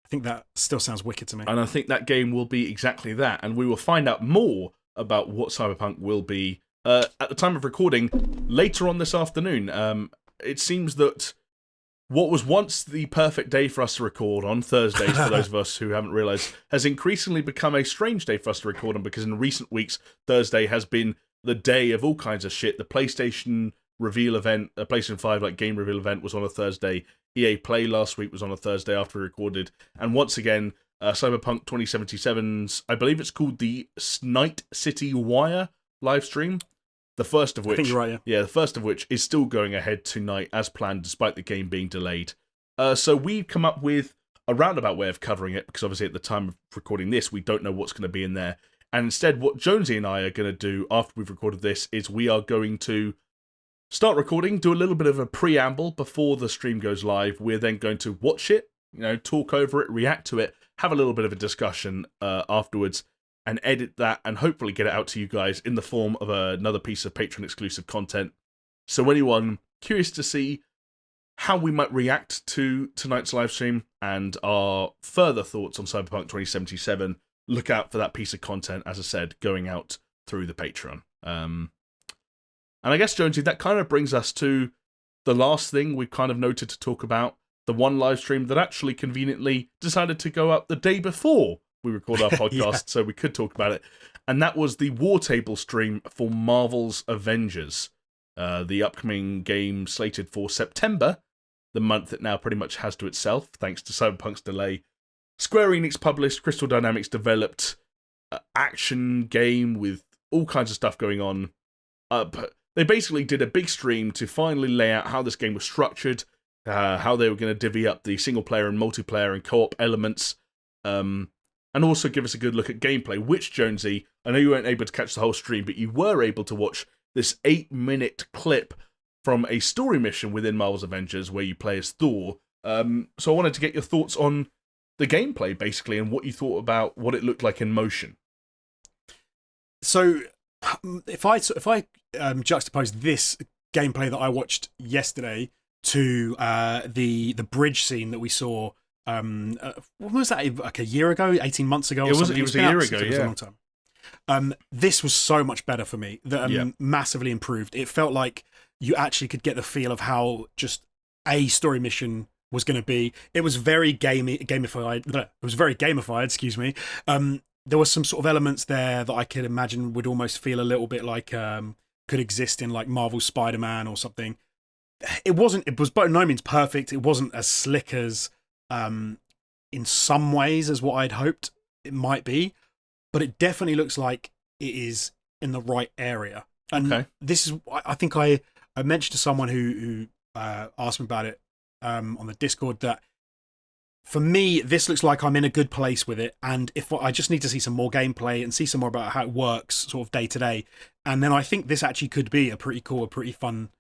think that still sounds wicked to me. And I think that game will be exactly that. And we will find out more about what Cyberpunk will be at the time of recording later on this afternoon. It seems that what was once the perfect day for us to record on Thursdays, for those of us who haven't realised, has increasingly become a strange day for us to record on, because in recent weeks, Thursday has been the day of all kinds of shit. The PlayStation reveal event, a PlayStation 5 game reveal event was on a Thursday. EA Play last week was on a Thursday after we recorded. And once again, Cyberpunk 2077's, I believe it's called the Night City Wire live stream. The first of which, I think you're right, the first of which is still going ahead tonight as planned, despite the game being delayed. So we've come up with a roundabout way of covering it, because obviously at the time of recording this, we don't know what's going to be in there. And instead, what Jonesy and I are going to do after we've recorded this is we are going to start recording, do a little bit of a preamble before the stream goes live. We're then going to watch it, talk over it, react to it, have a little bit of a discussion afterwards, and edit that and hopefully get it out to you guys in the form of another piece of Patron exclusive content. So anyone curious to see how we might react to tonight's live stream and our further thoughts on Cyberpunk 2077, look out for that piece of content, as I said, going out through the Patreon. And I guess, Jonesy, that kind of brings us to the last thing we've kind of noted to talk about, the one live stream that actually conveniently decided to go up the day before we record our podcast, so we could talk about it. And that was the War Table stream for Marvel's Avengers, the upcoming game slated for September, the month it now pretty much has to itself, thanks to Cyberpunk's delay. Square Enix published, Crystal Dynamics developed, action game with all kinds of stuff going on. They basically did a big stream to finally lay out how this game was structured, how they were going to divvy up the single-player and multiplayer and co-op elements, and also give us a good look at gameplay, which, Jonesy, I know you weren't able to catch the whole stream, but you were able to watch this 8-minute clip from a story mission within Marvel's Avengers where you play as Thor. So I wanted to get your thoughts on the gameplay, basically, and what you thought about what it looked like in motion. So if I juxtapose this gameplay that I watched yesterday to the bridge scene that we saw, when was that, like a year ago, 18 months ago? It was a year ago, It was a long time. This was so much better for me, massively improved. It felt like you actually could get the feel of how just a story mission was going to be. It was very gamified. It was very gamified, excuse me. There were some sort of elements there that I could imagine would almost feel a little bit like could exist in like Marvel's Spider-Man or something. It was by no means perfect. It wasn't as slick as in some ways as what I'd hoped it might be, but it definitely looks like it is in the right area. And this is, I think I mentioned to someone who asked me about it on the Discord that for me, this looks like I'm in a good place with it. And if I just need to see some more gameplay and see some more about how it works sort of day to day. And then I think this actually could be a pretty cool, a pretty fun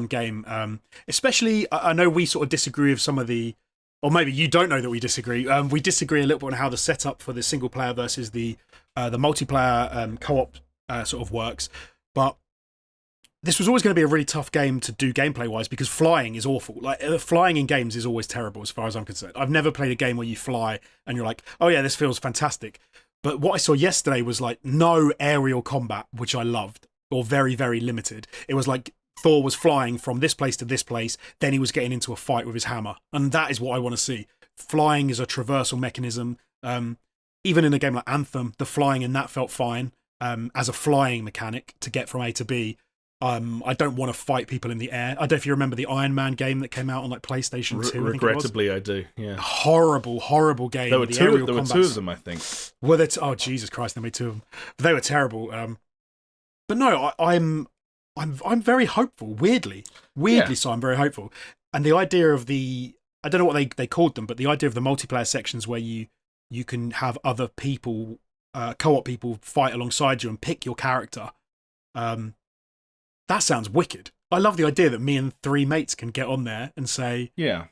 game. Especially, I know we sort of disagree with some of the, or maybe you don't know that we disagree. We disagree a little bit on how the setup for the single player versus the multiplayer co-op sort of works. But this was always going to be a really tough game to do gameplay wise because flying is awful. Like flying in games is always terrible as far as I'm concerned. I've never played a game where you fly and you're like, oh yeah, this feels fantastic. But what I saw yesterday was like no aerial combat, which I loved, or very, very limited. It was like Thor was flying from this place to this place, then he was getting into a fight with his hammer. And that is what I want to see. Flying is a traversal mechanism. Even in a game like Anthem, the flying in that felt fine as a flying mechanic to get from A to B. I don't want to fight people in the air. I don't know if you remember the Iron Man game that came out on like PlayStation 2. Regrettably, I do. Yeah. Horrible game. There were two of them, I think. Well, oh Jesus Christ, they made two of them. They were terrible. But no, I'm very hopeful. Weirdly, so I'm very hopeful. And the idea of I don't know what they called them, but the idea of the multiplayer sections where you can have other people, co-op people, fight alongside you and pick your character. That sounds wicked. I love the idea that me and 3 mates can get on there and say, yeah,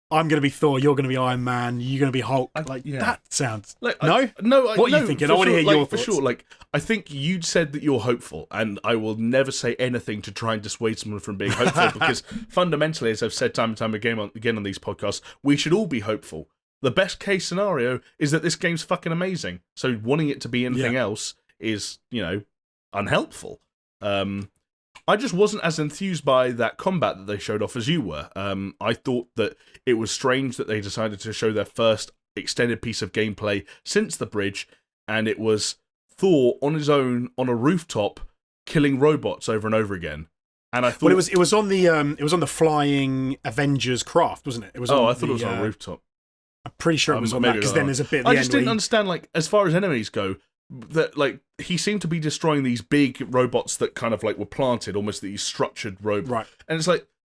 I'm going to be Thor, you're going to be Iron Man, you're going to be Hulk. That sounds... What are you thinking? I want to hear your thoughts. For sure, I think you'd said that you're hopeful, and I will never say anything to try and dissuade someone from being hopeful, because fundamentally, as I've said time and time again on these podcasts, we should all be hopeful. The best case scenario is that this game's fucking amazing, so wanting it to be anything else is, unhelpful. I just wasn't as enthused by that combat that they showed off as you were. I thought that it was strange that they decided to show their first extended piece of gameplay since the bridge, and it was Thor on his own on a rooftop killing robots over and over again. And I thought, well, it was on the flying Avengers craft, wasn't it? I thought it was on a rooftop. I'm pretty sure it was on that, because then there's a bit. I just didn't understand, as far as enemies go, that he seemed to be destroying these big robots that kind of were planted, almost these structured robots, right? And it's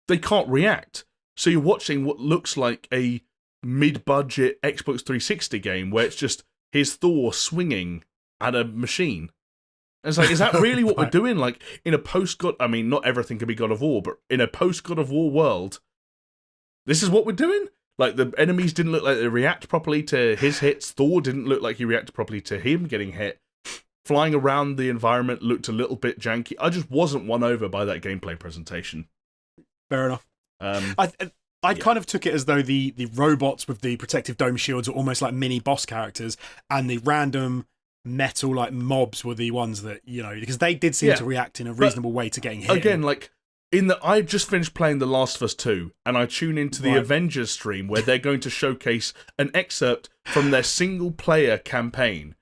they can't react. So you're watching what looks like a mid-budget Xbox 360 game where it's just his Thor swinging at a machine. And it's is that really what we're doing? In a post-God... I mean, not everything can be God of War, but in a post-God of War world, this is what we're doing? The enemies didn't look like they react properly to his hits. Thor didn't look like he reacted properly to him getting hit. Flying around the environment looked a little bit janky. I just wasn't won over by that gameplay presentation. Fair enough. I kind of took it as though the robots with the protective dome shields were almost like mini boss characters, and the random metal mobs were the ones that, because they did seem to react in a reasonable way to getting hit. Again, I just finished playing The Last of Us 2, and I tune into the Avengers stream where they're going to showcase an excerpt from their single-player campaign,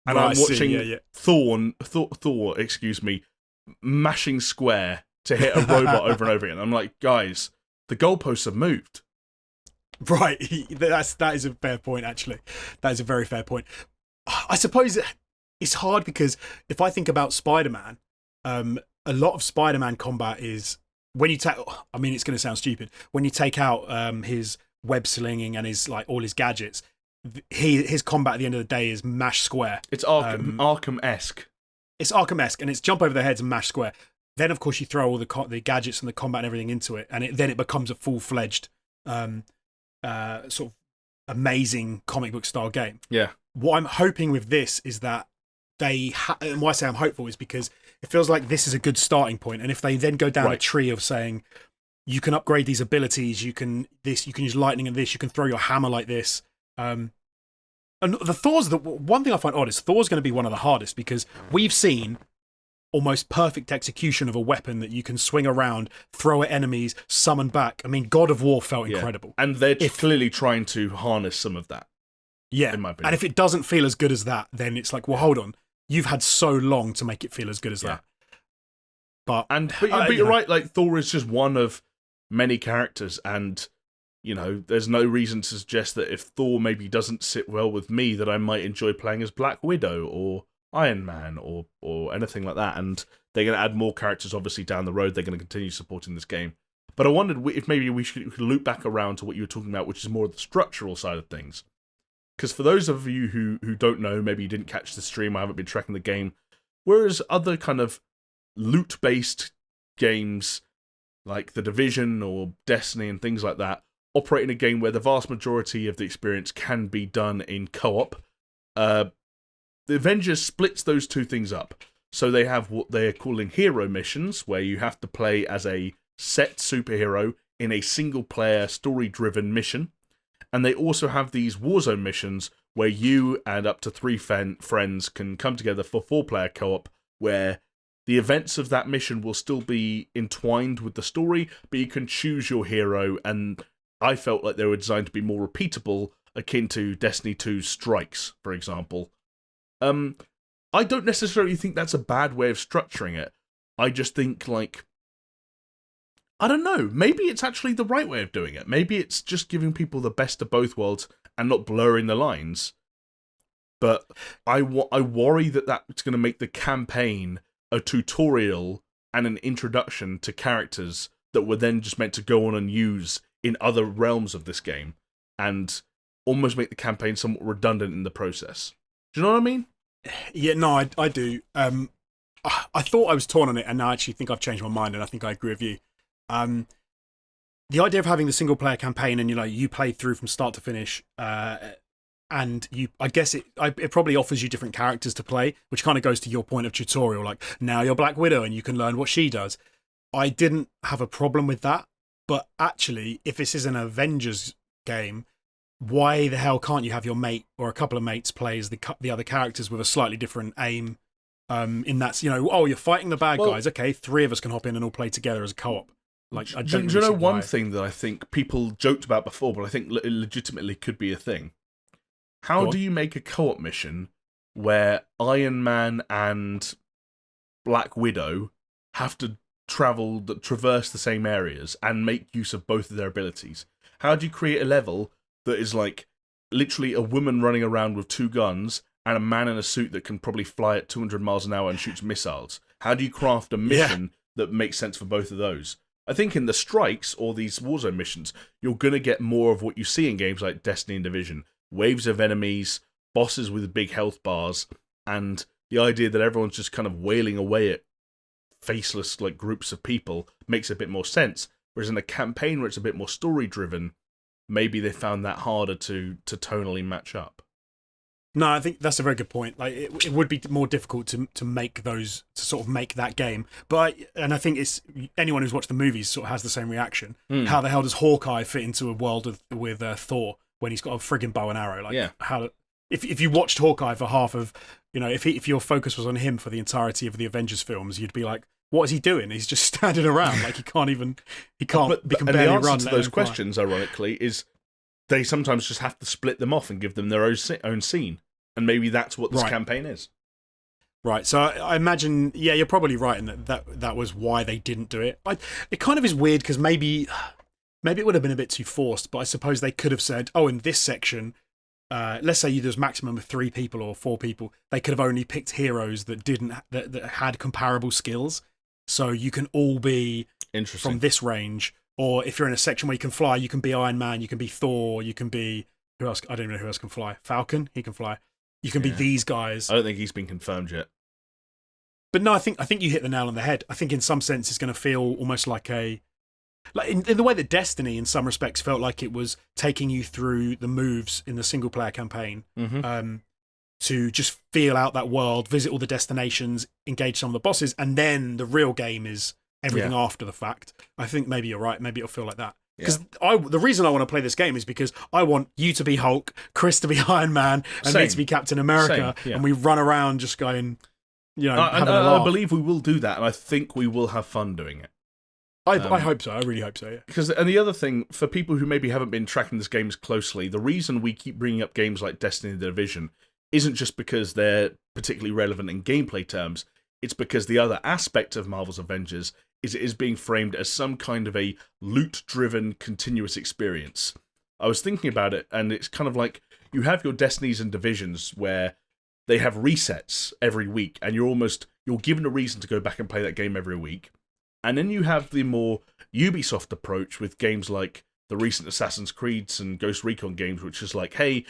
and I'm watching Thor, mashing square to hit a robot over and over again. I'm like, guys, the goalposts have moved. Right, that is a fair point. Actually, that is a very fair point. I suppose it's hard because if I think about Spider-Man, a lot of Spider-Man combat is when you take. I mean, it's going to sound stupid when you take out his web slinging and his all his gadgets. His combat at the end of the day is mash square. It's Arkham-esque. It's Arkham-esque, and it's jump over their heads and mash square. Then, of course, you throw all the gadgets and the combat and everything into it, and then it becomes a full-fledged, sort of amazing comic book style game. Yeah. What I'm hoping with this is that and why I say I'm hopeful is because it feels like this is a good starting point, and if they then go down a tree of saying you can upgrade these abilities, you can use lightning and this, you can throw your hammer like this. And the one thing I find odd is Thor's going to be one of the hardest because we've seen almost perfect execution of a weapon that you can swing around, throw at enemies, summon back. I mean, God of War felt incredible. And they're clearly trying to harness some of that. Yeah. In my opinion. And if it doesn't feel as good as that, then it's well, hold on. You've had so long to make it feel as good as that. But you're right, Thor is just one of many characters, and there's no reason to suggest that if Thor maybe doesn't sit well with me, that I might enjoy playing as Black Widow or Iron Man or anything like that. And they're going to add more characters, obviously, down the road. They're going to continue supporting this game. But I wondered if maybe we could loop back around to what you were talking about, which is more of the structural side of things. Because for those of you who don't know, maybe you didn't catch the stream, I haven't been tracking the game, whereas other kind of loot-based games like The Division or Destiny and things like that operate in a game where the vast majority of the experience can be done in co-op. The Avengers splits those two things up. So they have what they're calling hero missions, where you have to play as a set superhero in a single-player, story-driven mission. And they also have these Warzone missions where you and up to 3 friends can come together for 4-player co-op, where the events of that mission will still be entwined with the story, but you can choose your hero, and I felt like they were designed to be more repeatable, akin to Destiny 2's Strikes, for example. I don't necessarily think that's a bad way of structuring it, I just think, like, I don't know, maybe it's actually the right way of doing it. Maybe it's just giving people the best of both worlds and not blurring the lines. But I worry that that's going to make the campaign a tutorial and an introduction to characters that were then just meant to go on and use in other realms of this game, and almost make the campaign somewhat redundant in the process. Do you know what I mean? Yeah, no, I do. I thought I was torn on it, and now I actually think I've changed my mind, and I think I agree with you. The idea of having the single player campaign, and you play through from start to finish, and I guess it probably offers you different characters to play, which kind of goes to your point of tutorial. Like, now you're Black Widow, and you can learn what she does. I didn't have a problem with that, but actually, if this is an Avengers game, why the hell can't you have your mate or a couple of mates play as the other characters with a slightly different aim? In that, you're fighting the bad guys. Okay, 3 of us can hop in and all play together as a co-op. Like, I don't. Do you know one thing that I think people joked about before, but I think it legitimately could be a thing? How do you make a co-op mission where Iron Man and Black Widow have to traverse the same areas and make use of both of their abilities? How do you create a level that is like literally a woman running around with 2 guns and a man in a suit that can probably fly at 200 miles an hour and shoots missiles? How do you craft a mission that makes sense for both of those? I think in the strikes or these Warzone missions, you're going to get more of what you see in games like Destiny and Division. Waves of enemies, bosses with big health bars, and the idea that everyone's just kind of wailing away at faceless like groups of people makes a bit more sense. Whereas in a campaign where it's a bit more story-driven, maybe they found that harder to tonally match up. No, I think that's a very good point. Like, it would be more difficult to make those, to sort of make that game. But I think it's anyone who's watched the movies sort of has the same reaction. How the hell does Hawkeye fit into a world with Thor when he's got a friggin' bow and arrow? Like, how? If you watched Hawkeye for half of, if your focus was on him for the entirety of the Avengers films, you'd be like, what is he doing? He's just standing around. Like, he can't. He can and barely the answer run. To those questions, ironically, is they sometimes just have to split them off and give them their own scene. And maybe that's what this campaign is. Right, so I imagine, you're probably right in that was why they didn't do it. It kind of is weird because maybe it would have been a bit too forced, but I suppose they could have said, in this section, let's say there's maximum of 3 people or 4 people, they could have only picked heroes that that had comparable skills, so you can all be from this range. Or if you're in a section where you can fly, you can be Iron Man, you can be Thor, you can be who else? I don't even know who else can fly. Falcon, he can fly. You can be these guys. I don't think he's been confirmed yet. But no, I think you hit the nail on the head. I think in some sense it's going to feel almost like in the way that Destiny in some respects felt like it was taking you through the moves in the single player campaign to just feel out that world, visit all the destinations, engage some of the bosses, and then the real game is everything after the fact. I think maybe you're right. Maybe it'll feel like that. Because the reason I want to play this game is because I want you to be Hulk, Chris to be Iron Man, and me to be Captain America, and we run around just going, I believe we will do that, and I think we will have fun doing it. I hope so. I really hope so. Yeah. And the other thing, for people who maybe haven't been tracking this game as closely, the reason we keep bringing up games like Destiny and The Division isn't just because they're particularly relevant in gameplay terms. It's because the other aspect of Marvel's Avengers is it is being framed as some kind of a loot-driven, continuous experience. I was thinking about it, and it's kind of like you have your Destinies and Divisions where they have resets every week, and you're given a reason to go back and play that game every week. And then you have the more Ubisoft approach with games like the recent Assassin's Creeds and Ghost Recon games, which is like, hey,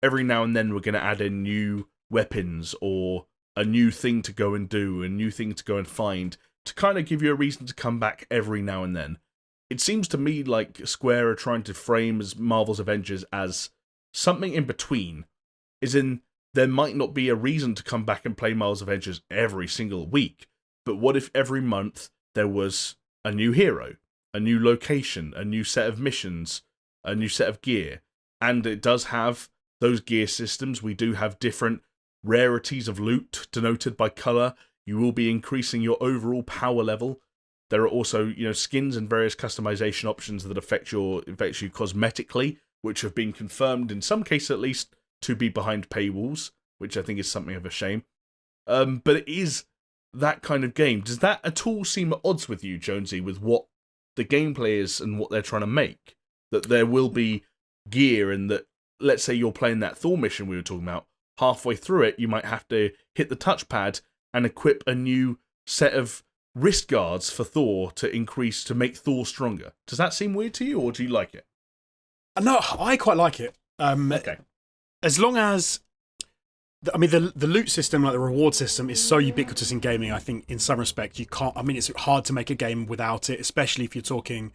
every now and then we're going to add in new weapons or a new thing to go and do, a new thing to go and find, to kind of give you a reason to come back every now and then. It seems to me like Square are trying to frame as Marvel's Avengers as something in between, as in there might not be a reason to come back and play Marvel's Avengers every single week, but what if every month there was a new hero, a new location, a new set of missions, a new set of gear, and it does have those gear systems. We do have different rarities of loot denoted by colour. You will be increasing your overall power level. There are also, skins and various customization options that affect you cosmetically, which have been confirmed, in some cases at least, to be behind paywalls, which I think is something of a shame. But it is that kind of game, does that at all seem at odds with you, Jonesy, with what the gameplay is and what they're trying to make? That there will be gear, and that, let's say you're playing that Thor mission we were talking about, halfway through it, you might have to hit the touchpad and equip a new set of wrist guards for Thor to make Thor stronger. Does that seem weird to you, or do you like it? No, I quite like it. Okay. As long as, I mean, the loot system, like the reward system, is so ubiquitous in gaming. I think in some respect you can't. I mean, it's hard to make a game without it, especially if you're talking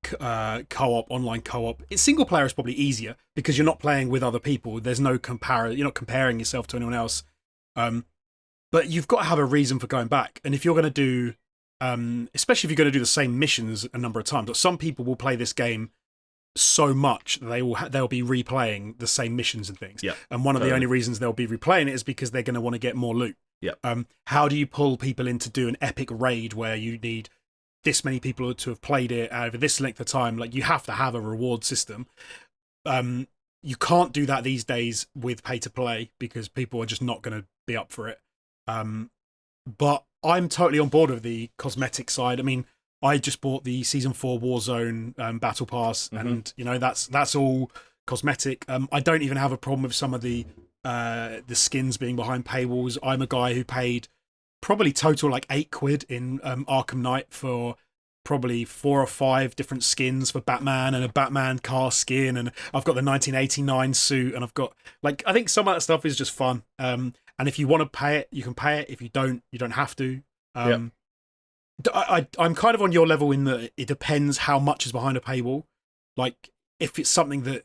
co-op, online co-op. Single player is probably easier because you're not playing with other people. There's no you're not comparing yourself to anyone else. But you've got to have a reason for going back. And if you're going to do, especially if you're going to do the same missions a number of times, but some people will play this game so much that they'll be replaying the same missions and things. Yeah, and one of the only reasons they'll be replaying it is because they're going to want to get more loot. Yeah. How do you pull people in to do an epic raid where you need this many people to have played it over this length of time? Like, you have to have a reward system. You can't do that these days with pay to play because people are just not going to be up for it. But I'm totally on board with the cosmetic side. I mean, I just bought the Season 4 Warzone Battle Pass, and that's all cosmetic. I don't even have a problem with some of the skins being behind paywalls. I'm a guy who paid probably total like £8 in Arkham Knight for probably 4 or 5 different skins for Batman and a Batman car skin, and I've got the 1989 suit, and I've got, like, I think some of that stuff is just fun. And if you want to pay it, you can pay it. If you don't have to. I'm kind of on your level in that it depends how much is behind a paywall. Like, if it's something that,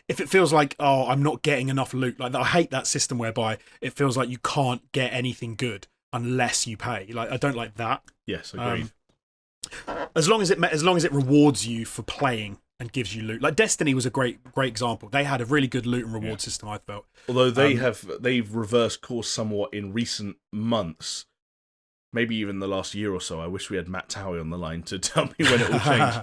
if it feels like, oh, I'm not getting enough loot, like, I hate that system whereby it feels like you can't get anything good unless you pay. Like, I don't like that. Yes, agreed. As long as it rewards you for playing and gives you loot. Like, Destiny was a great example. They had a really good loot and reward system, I felt. Although they've reversed course somewhat in recent months. Maybe even the last year or so. I wish we had Matt Towie on the line to tell me when it will change.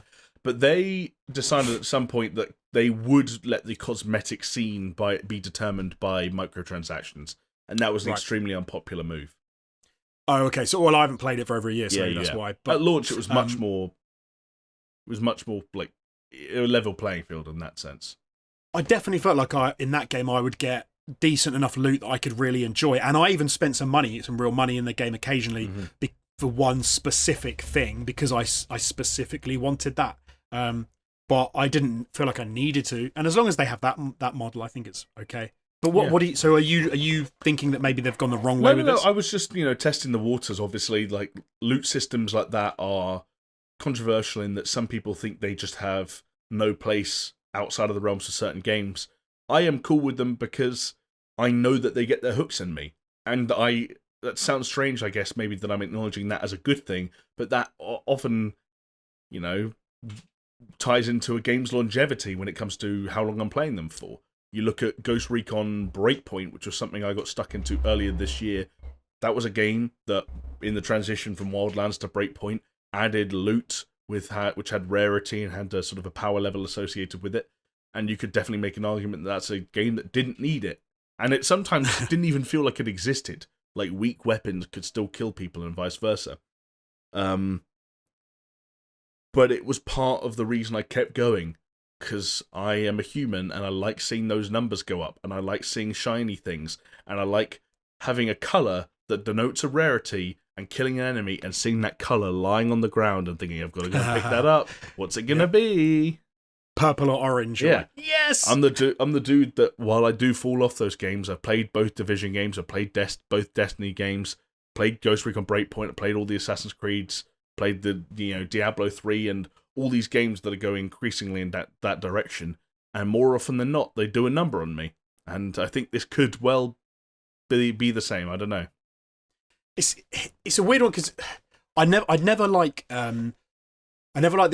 But they decided at some point that they would let the cosmetic scene be determined by microtransactions, and that was an extremely unpopular move. Oh, okay. So, well, I haven't played it for over a year, so that's why. But at launch, it was much more. It was much more like a level playing field in that sense. I definitely felt like in that game I would get decent enough loot that I could really enjoy, and I even spent some real money in the game occasionally for one specific thing because I specifically wanted that. But I didn't feel like I needed to, and as long as they have that model, I think it's okay. But what do you? So are you thinking that maybe they've gone the wrong way with this? No. I was just testing the waters. Obviously, like, loot systems like that are controversial in that some people think they just have no place outside of the realms of certain games. I am cool with them because I know that they get their hooks in me. And that sounds strange, I guess, maybe that I'm acknowledging that as a good thing, but that often, ties into a game's longevity when it comes to how long I'm playing them for. You look at Ghost Recon Breakpoint, which was something I got stuck into earlier this year. That was a game that, in the transition from Wildlands to Breakpoint, added loot which had rarity and had a sort of a power level associated with it. And you could definitely make an argument that that's a game that didn't need it. And it sometimes didn't even feel like it existed. Like, weak weapons could still kill people and vice versa. But it was part of the reason I kept going. Because I am a human and I like seeing those numbers go up. And I like seeing shiny things. And I like having a colour that denotes a rarity and killing an enemy and seeing that colour lying on the ground and thinking, I've got to go pick that up. What's it going to be? Purple or orange. Yeah. Like, yes! I'm the dude that, while I do fall off those games, I've played both Division games, I've played both Destiny games, played Ghost Recon Breakpoint, I played all the Assassin's Creeds, played the Diablo 3, and all these games that are going increasingly in that direction. And more often than not, they do a number on me. And I think this could well be the same. I don't know. It's a weird one because I never like the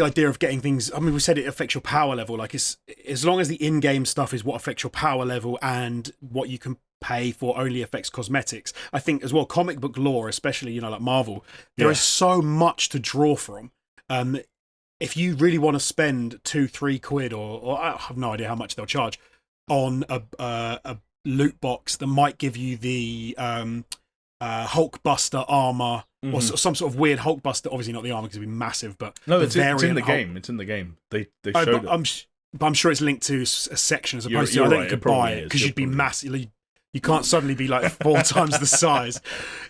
idea of getting things. I mean, we said it affects your power level. Like, it's, as long as the in-game stuff is what affects your power level and what you can pay for only affects cosmetics. I think as well, comic book lore, especially like Marvel, there is so much to draw from. If you really want to spend £2-3 or I have no idea how much they'll charge on a loot box that might give you the Hulkbuster armor, or some sort of weird Hulkbuster. Obviously not the armor because it'd be massive, but no, it's in the game. It's in the game. They showed it. But I'm sure it's linked to a section as opposed to I think you could buy it because you'd be massively. You can't suddenly be like 4 times the size.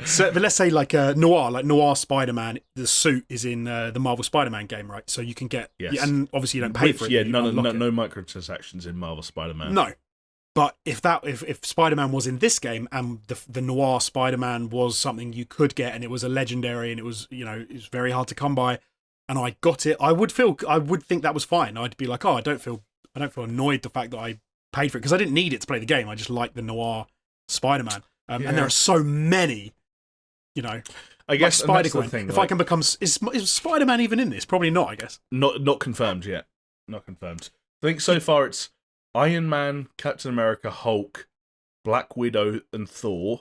So, but let's say like Noir Spider-Man, the suit is in the Marvel Spider-Man game, right? So you can get, and obviously you don't pay for it. Yeah, no microtransactions in Marvel Spider-Man. No, but if Spider-Man was in this game and the Noir Spider-Man was something you could get and it was a legendary and it was it was very hard to come by, and I got it, I would think that was fine. I'd be like, I don't feel annoyed the fact that I paid for it because I didn't need it to play the game. I just like the Noir Spider-Man, and there are so many. I guess like Spider-Gwen. If I can become, is Spider-Man even in this? Probably not. I guess not confirmed yet. Not confirmed. I think so far it's Iron Man, Captain America, Hulk, Black Widow, and Thor,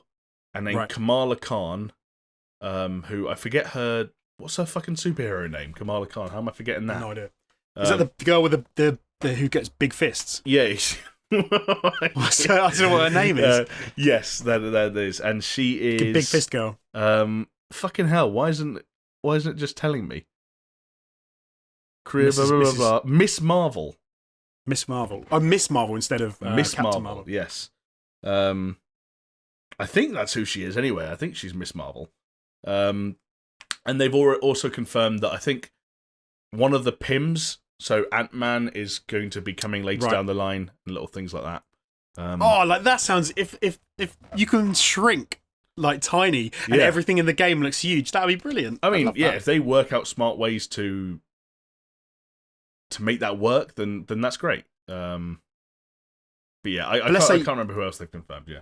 and then Kamala Khan, who I forget her. What's her fucking superhero name? Kamala Khan. How am I forgetting that? No idea. Is that the girl with the who gets big fists? Yeah. I don't know what her name is. Yes, that is, and she is Big fist girl. Fucking hell! Why isn't it just telling me? Blah, blah, blah, blah. Miss Marvel. Miss Marvel. Oh, Miss Marvel instead of Miss Captain Marvel. Yes. I think that's who she is. Anyway, I think she's Miss Marvel. And they've also confirmed that I think one of the Pims. So Ant-Man is going to be coming later down the line, and little things like that. Like that sounds. If you can shrink like tiny and everything in the game looks huge, that would be brilliant. I mean, if they work out smart ways to make that work, then that's great. But yeah, I can't remember who else they've confirmed. Yeah.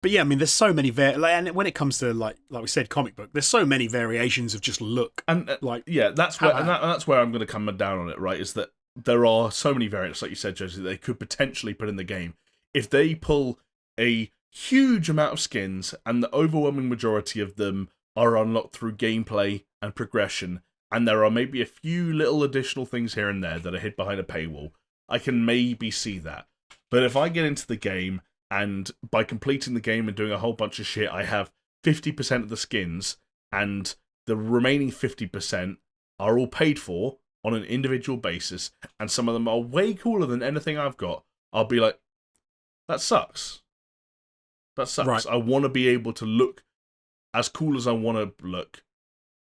But yeah, I mean, there's so many and when it comes to like we said, comic book, there's so many variations of just look and that's where that's where I'm going to come down on it. Right, is that there are so many variants, like you said, Josie, that they could potentially put in the game if they pull a huge amount of skins, and the overwhelming majority of them are unlocked through gameplay and progression, and there are maybe a few little additional things here and there that are hid behind a paywall. I can maybe see that, but if I get into the game, and by completing the game and doing a whole bunch of shit, I have 50% of the skins, and the remaining 50% are all paid for on an individual basis, and some of them are way cooler than anything I've got, I'll be like, that sucks. That sucks. Right. I want to be able to look as cool as I want to look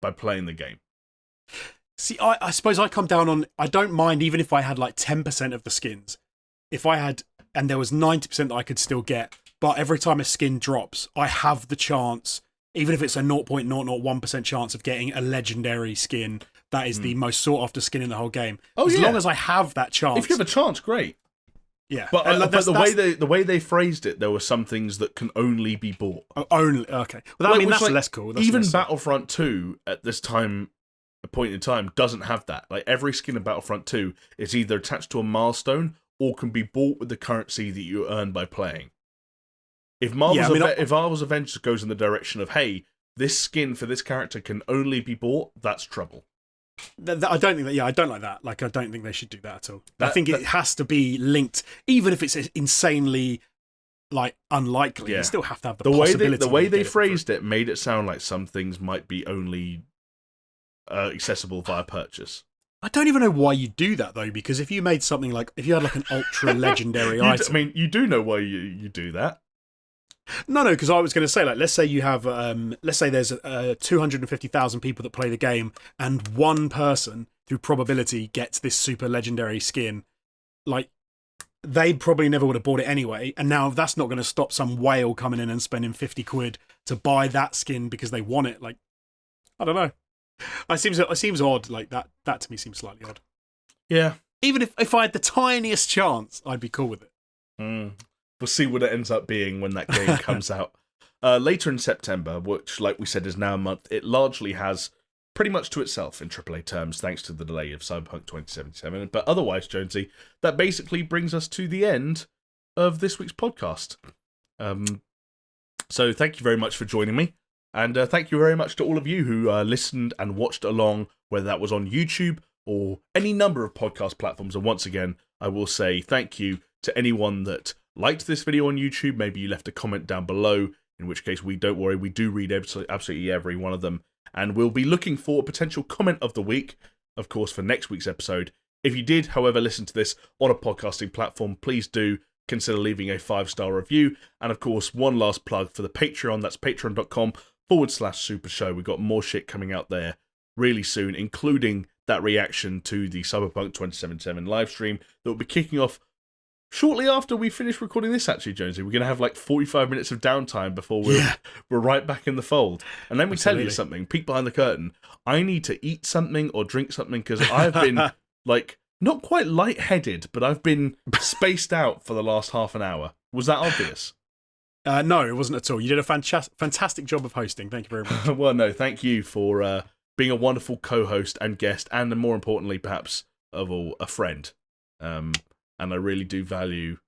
by playing the game. See, I suppose I come down on, I don't mind even if I had like 10% of the skins. If I had, and there was 90% that I could still get, but every time a skin drops, I have the chance, even if it's a 0.001% chance of getting a legendary skin, that is the most sought after skin in the whole game. As long as I have that chance. If you have a chance, great. Yeah. But the way they phrased it, there were some things that can only be bought. Oh, only, okay. Well, I mean, that's like, less cool. That's even Battlefront 2 at this point in time doesn't have that. Like every skin in Battlefront 2 is either attached to a milestone or can be bought with the currency that you earn by playing. If Marvel's Avengers goes in the direction of, hey, this skin for this character can only be bought, that's trouble. I don't think that. Yeah, I don't like that. Like, I don't think they should do that at all. I think it has to be linked, even if it's insanely like unlikely. You still have to have the possibility. The way they phrased it made it sound like some things might be only accessible via purchase. I don't even know why you do that though, because if you made something like, if you had like an ultra legendary item, I mean, you do know why you do that. No, because I was going to say, like, let's say you have, let's say there's 250,000 people that play the game, and one person through probability gets this super legendary skin. Like, they probably never would have bought it anyway, and now that's not going to stop some whale coming in and spending 50 quid to buy that skin because they want it. Like, I don't know. It seems odd. Like that to me seems slightly odd. Yeah. Even if I had the tiniest chance, I'd be cool with it. We'll see what it ends up being when that game comes out. Later in September, which, like we said, is now a month, it largely has pretty much to itself in AAA terms, thanks to the delay of Cyberpunk 2077. But otherwise, Jonesy, that basically brings us to the end of this week's podcast. So thank you very much for joining me. And thank you very much to all of you who listened and watched along, whether that was on YouTube or any number of podcast platforms. And once again, I will say thank you to anyone that liked this video on YouTube. Maybe you left a comment down below. in which case don't worry, we do read absolutely every one of them. And we'll be looking for a potential comment of the week, of course, for next week's episode. If you did, however, listen to this on a podcasting platform, please do consider leaving a 5-star review. And of course, one last plug for the Patreon. That's patreon.com/SuperShow. We've got more shit coming out there really soon, including that reaction to the Cyberpunk 2077 live stream that will be kicking off shortly after we finish recording this, actually, Jonesy. We're going to have like 45 minutes of downtime before we're right back in the fold. And let me tell you something, peek behind the curtain. I need to eat something or drink something because I've been like, not quite lightheaded, but I've been spaced out for the last half an hour. Was that obvious? No, it wasn't at all. You did a fantastic job of hosting. Thank you very much. Well, no, thank you for being a wonderful co-host and guest, and more importantly, perhaps of all, a friend. And I really do value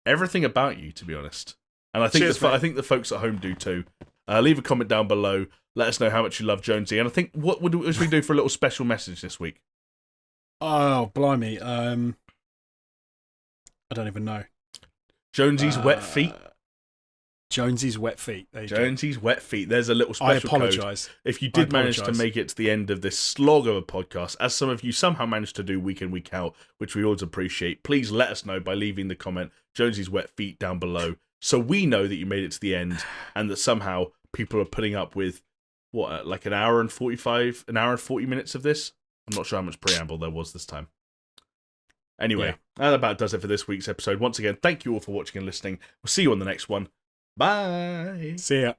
everything about you, to be honest. And I think I think the folks at home do too. Leave a comment down below. Let us know how much you love Jonesy. And I think what would we do for a little special message this week? Oh, blimey. I don't even know. Jonesy's wet feet. Jonesy's wet feet. Jonesy's wet feet. There's a little special code. I apologise. If you did manage to make it to the end of this slog of a podcast, as some of you somehow managed to do week in, week out, which we always appreciate, please let us know by leaving the comment Jonesy's wet feet down below, so we know that you made it to the end and that somehow people are putting up with like an hour and 40 minutes of this. I'm not sure how much preamble there was this time. Anyway, that about does it for this week's episode. Once again, thank you all for watching and listening. We'll see you on the next one. Bye. See ya.